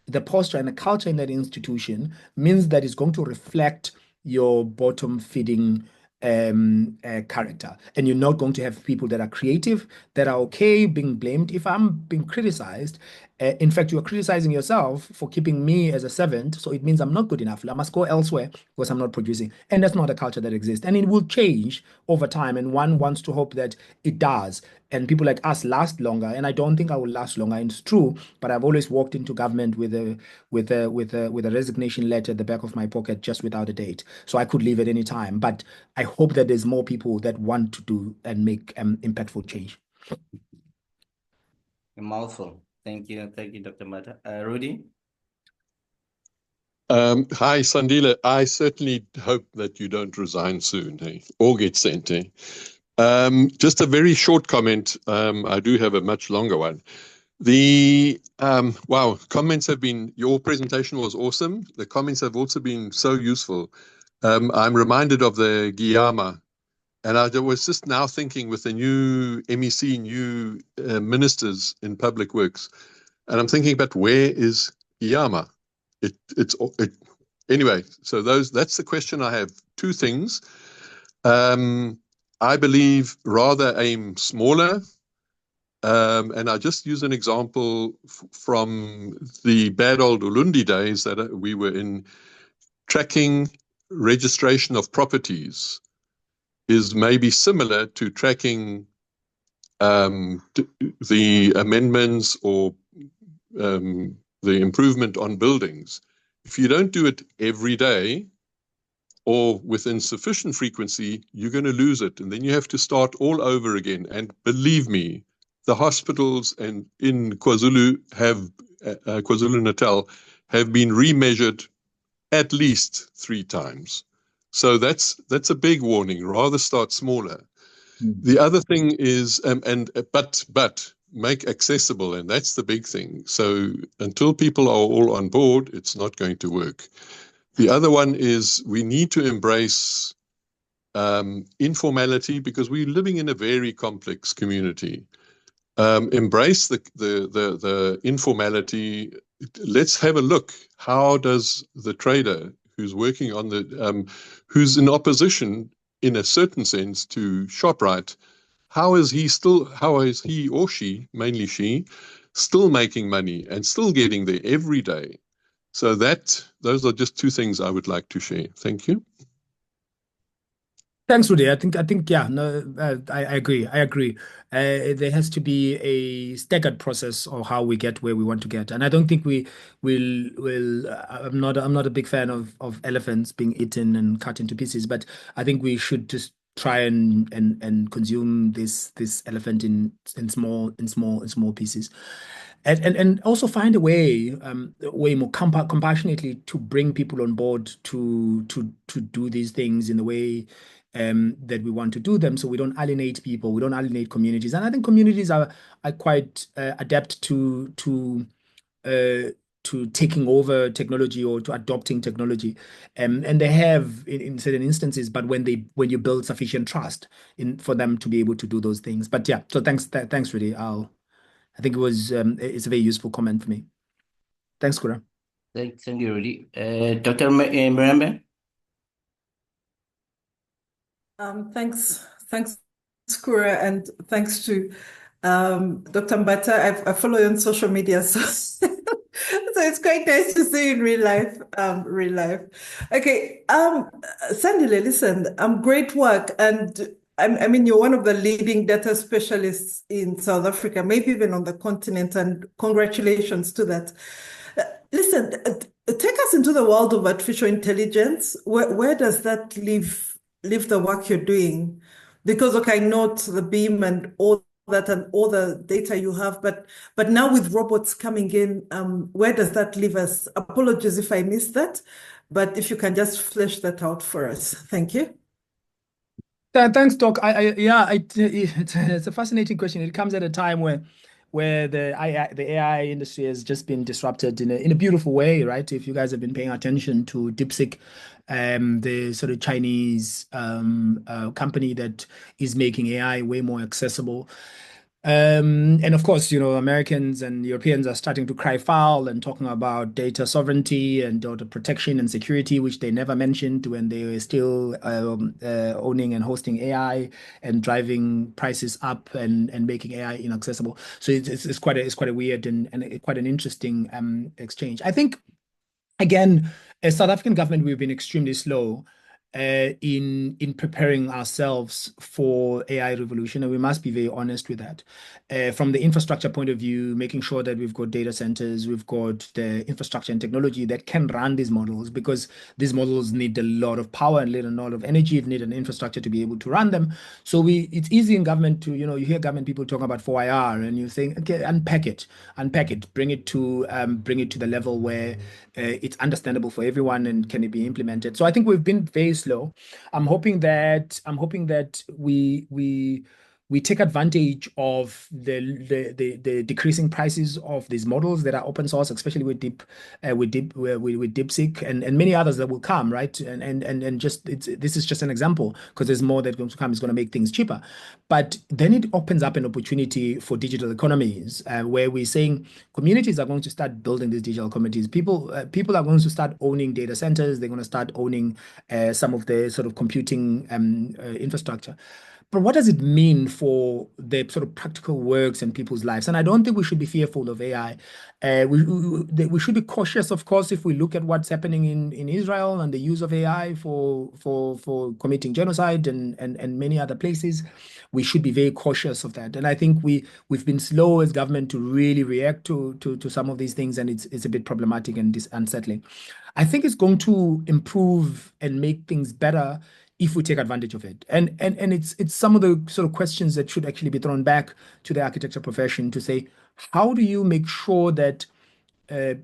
the posture and the culture in that institution means that it's going to reflect your bottom feeding character, and you're not going to have people that are creative, that are okay being blamed. If I'm being criticized, in fact, you are criticizing yourself for keeping me as a servant, so it means I'm not good enough. I must go elsewhere because I'm not producing, and that's not a culture that exists, and it will change over time, and one wants to hope that it does, and people like us last longer. And I don't think I will last longer, and it's true, but I've always walked into government with a resignation letter at the back of my pocket, just without a date, so I could leave at any time. But I hope that there's more people that want to do and make impactful change. A mouthful. Thank you, Dr. Mbatha. Rudy? Hi, Sandile. I certainly hope that you don't resign soon, hey, or get sent. Hey. Just a very short comment. I do have a much longer one. Wow, comments have been, your presentation was awesome. The comments have also been so useful. I'm reminded of the Giyama, and I was just now thinking with the new MEC, new ministers in public works, and I'm thinking, but where is Giyama? Anyway, so that's the question I have. Two things. I believe rather aim smaller, and I just use an example from the bad old Ulundi days that we were in. Tracking registration of properties is maybe similar to tracking the amendments or the improvement on buildings. If you don't do it every day or within sufficient frequency, you're going to lose it. And then you have to start all over again. And believe me, the hospitals in KwaZulu-Natal have been remeasured at least 3 times. So that's a big warning. Rather start smaller. The other thing is, but make accessible, and that's the big thing. So until people are all on board, it's not going to work. The other one is we need to embrace informality, because we're living in a very complex community. Embrace the informality. Let's have a look. How does the trader who's working on who's in opposition in a certain sense to ShopRite, how is he or she, mainly she, still making money and still getting there every day? So those are just 2 things I would like to share. Thank you. Thanks, Rudy. I think, yeah, no, I agree. There has to be a staggered process of how we get where we want to get, and I don't think we will. I'm not a big fan of elephants being eaten and cut into pieces, but I think we should just try and consume this elephant in small pieces. and also find a way way more compassionately to bring people on board to do these things in the way that we want to do them, so we don't alienate people, we don't alienate communities. And I think communities are quite adept to taking over technology or to adopting technology, and they have in certain instances. But when you build sufficient trust for them to be able to do those things. But yeah, so thanks, Rudy. I think it's a very useful comment for me. Thanks, Kura. Thank you, Rudy. Dr. Mrembe? Thanks, Kura, and thanks to Dr. Mbatha. I follow you on social media, so so it's quite nice to see you in real life. Okay, Sandile, listen, great work, and I mean, you're one of the leading data specialists in South Africa, maybe even on the continent, and congratulations to that. Listen, take us into the world of artificial intelligence. Where does that leave the work you're doing? Because, okay, I note the beam and all that and all the data you have, but now with robots coming in, where does that leave us? Apologies if I missed that, but if you can just flesh that out for us. Thank you. Thanks, Doc. It's a fascinating question. It comes at a time where the AI industry has just been disrupted in a beautiful way, right? If you guys have been paying attention to DeepSeek, the sort of Chinese company that is making AI way more accessible. And of course, Americans and Europeans are starting to cry foul and talking about data sovereignty and data protection and security, which they never mentioned when they were still owning and hosting AI and driving prices up and making AI inaccessible. So it's quite a weird and quite an interesting exchange. I think, again, as South African government, we've been extremely slow in preparing ourselves for AI revolution, and we must be very honest with that. From the infrastructure point of view, making sure that we've got data centers, we've got the infrastructure and technology that can run these models, because these models need a lot of power and a lot of energy, need an infrastructure to be able to run them. So it's easy in government to, you hear government people talk about 4IR, and you think, okay, unpack it, bring it to the level where it's understandable for everyone and can it be implemented. So I think we've been very slow. I'm hoping that we take advantage of the decreasing prices of these models that are open source, especially with DeepSeek and many others that will come, right? And this is just an example, because there's more that's going to come. It's going to make things cheaper. But then it opens up an opportunity for digital economies, where we're saying communities are going to start building these digital communities. People are going to start owning data centers. They're going to start owning some of the sort of computing infrastructure. But what does it mean for the sort of practical works in people's lives? And I don't think we should be fearful of AI. We should be cautious, of course, if we look at what's happening in Israel and the use of AI for committing genocide and many other places. We should be very cautious of that. And I think we've been slow as government to really react to some of these things, and it's a bit problematic and unsettling. I think it's going to improve and make things better if we take advantage of it. And it's some of the sort of questions that should actually be thrown back to the architecture profession to say, how do you make sure that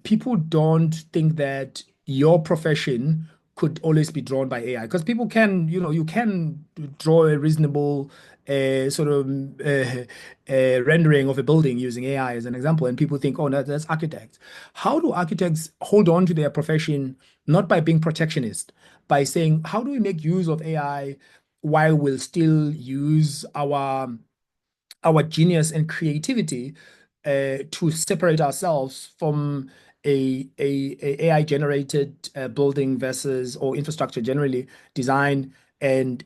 people don't think that your profession could always be drawn by AI? Because people can, you can draw a reasonable rendering of a building using AI as an example, and people think, oh, no, that's architects. How do architects hold on to their profession, not by being protectionist, by saying, how do we make use of AI while we'll still use our genius and creativity to separate ourselves from a AI generated building versus, or infrastructure generally, design, and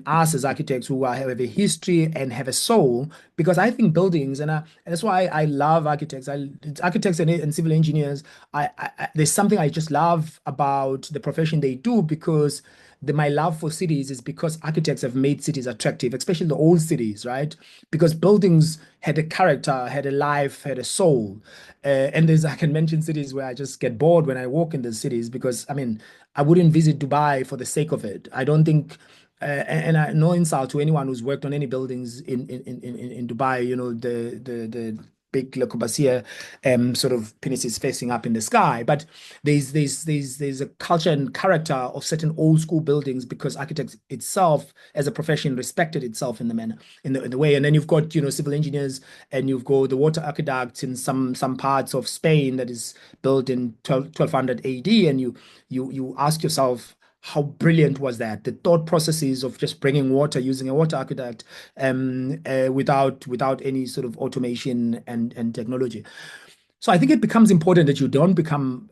us as architects who have a history and have a soul. Because I think buildings, and that's why I love architects. It's architects and civil engineers. There's something I just love about the profession they do, because my love for cities is because architects have made cities attractive, especially the old cities, right? Because buildings had a character, had a life, had a soul. And I can mention cities where I just get bored when I walk in the cities, because I wouldn't visit Dubai for the sake of it. I don't think, and no insult to anyone who's worked on any buildings in Dubai, the big Le Corbusier sort of penises facing up in the sky. But there's a culture and character of certain old school buildings because architects itself as a profession respected itself in the manner, in the way. And then you've got, you know, civil engineers, and you've got the water aqueducts in some parts of Spain that is built in 1200 AD, and you ask yourself, how brilliant was that? The thought processes of just bringing water using a water aqueduct without any sort of automation and technology. So I think it becomes important that you don't become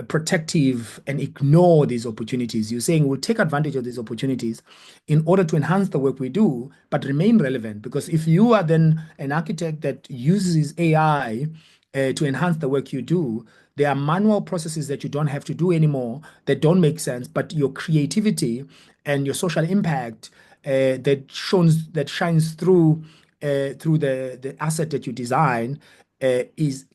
protective and ignore these opportunities. You're saying we'll take advantage of these opportunities in order to enhance the work we do, but remain relevant. Because if you are then an architect that uses AI to enhance the work you do, there are manual processes that you don't have to do anymore that don't make sense, but your creativity and your social impact that shines through the asset that you design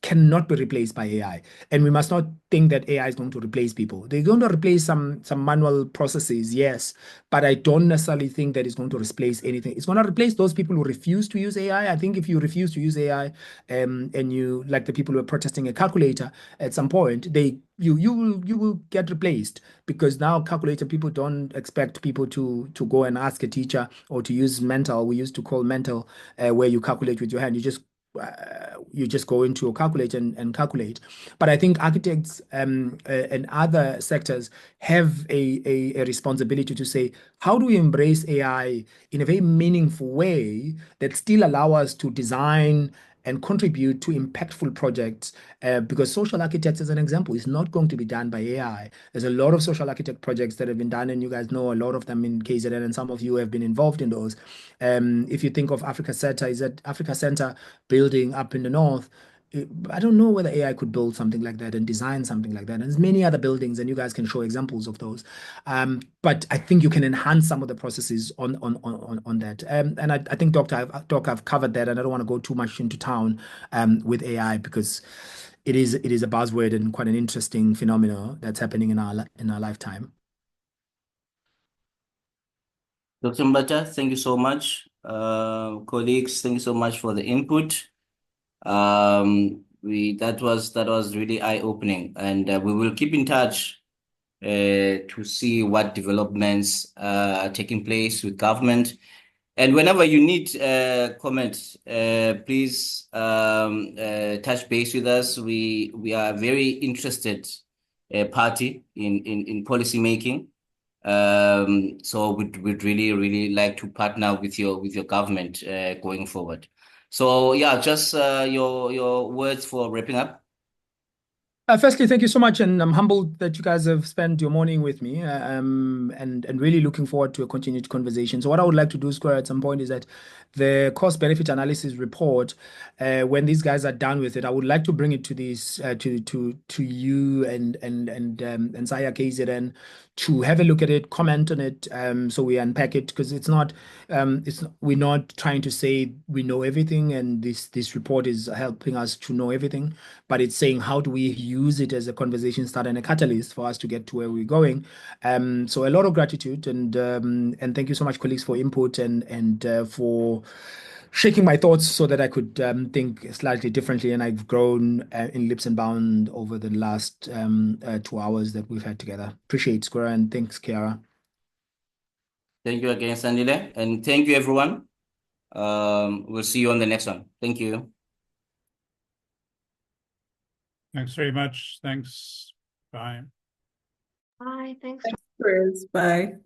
cannot be replaced by AI. And we must not think that AI is going to replace people. They're going to replace some manual processes, yes, but I don't necessarily think that it's going to replace anything. It's going to replace those people who refuse to use AI. I think if you refuse to use AI, and you, like the people who are protesting a calculator at some point, you will get replaced, because now calculator people don't expect people to go and ask a teacher or to use mental. We used to call mental, where you calculate with your hand. You just go into your calculator and calculate. But I think architects and other sectors have a responsibility to say, how do we embrace AI in a very meaningful way that still allow us to design and contribute to impactful projects, because social architects, as an example, is not going to be done by AI. There's a lot of social architect projects that have been done, and you guys know a lot of them in KZN, and some of you have been involved in those. If you think of Africa Center, is that Africa Center building up in the north? I don't know whether AI could build something like that and design something like that. And there's many other buildings, and you guys can show examples of those. But I think you can enhance some of the processes on that. And I think, Doc, I've covered that, and I don't want to go too much into town with AI, because it is a buzzword and quite an interesting phenomenon that's happening in our lifetime. Dr. Mbatha, thank you so much. Colleagues, thank you so much for the input. That was really eye-opening, and we will keep in touch to see what developments are taking place with government. And whenever you need comments, please touch base with us. We are a very interested party in policy making. So we'd really like to partner with your government going forward. So yeah, just your words for wrapping up. Firstly, thank you so much, and I'm humbled that you guys have spent your morning with me, and really looking forward to a continued conversation. So what I would like to do, Square, at some point, is that the cost-benefit analysis report, when these guys are done with it, I would like to bring it to these to you and SAIA KZN to have a look at it, comment on it, so we unpack it, because we're not trying to say we know everything, and this report is helping us to know everything, but it's saying, how do we use it as a conversation starter and a catalyst for us to get to where we're going? So a lot of gratitude, and thank you so much, colleagues, for input and for shaking my thoughts so that I could think slightly differently. And I've grown in leaps and bounds over the last 2 hours that we've had together. Appreciate it, Square, and thanks, Kiara. Thank you again, Sandile, and thank you, everyone. We'll see you on the next one. Thank you. Thanks very much. Thanks. Bye. Bye. Thanks. Chris. Bye.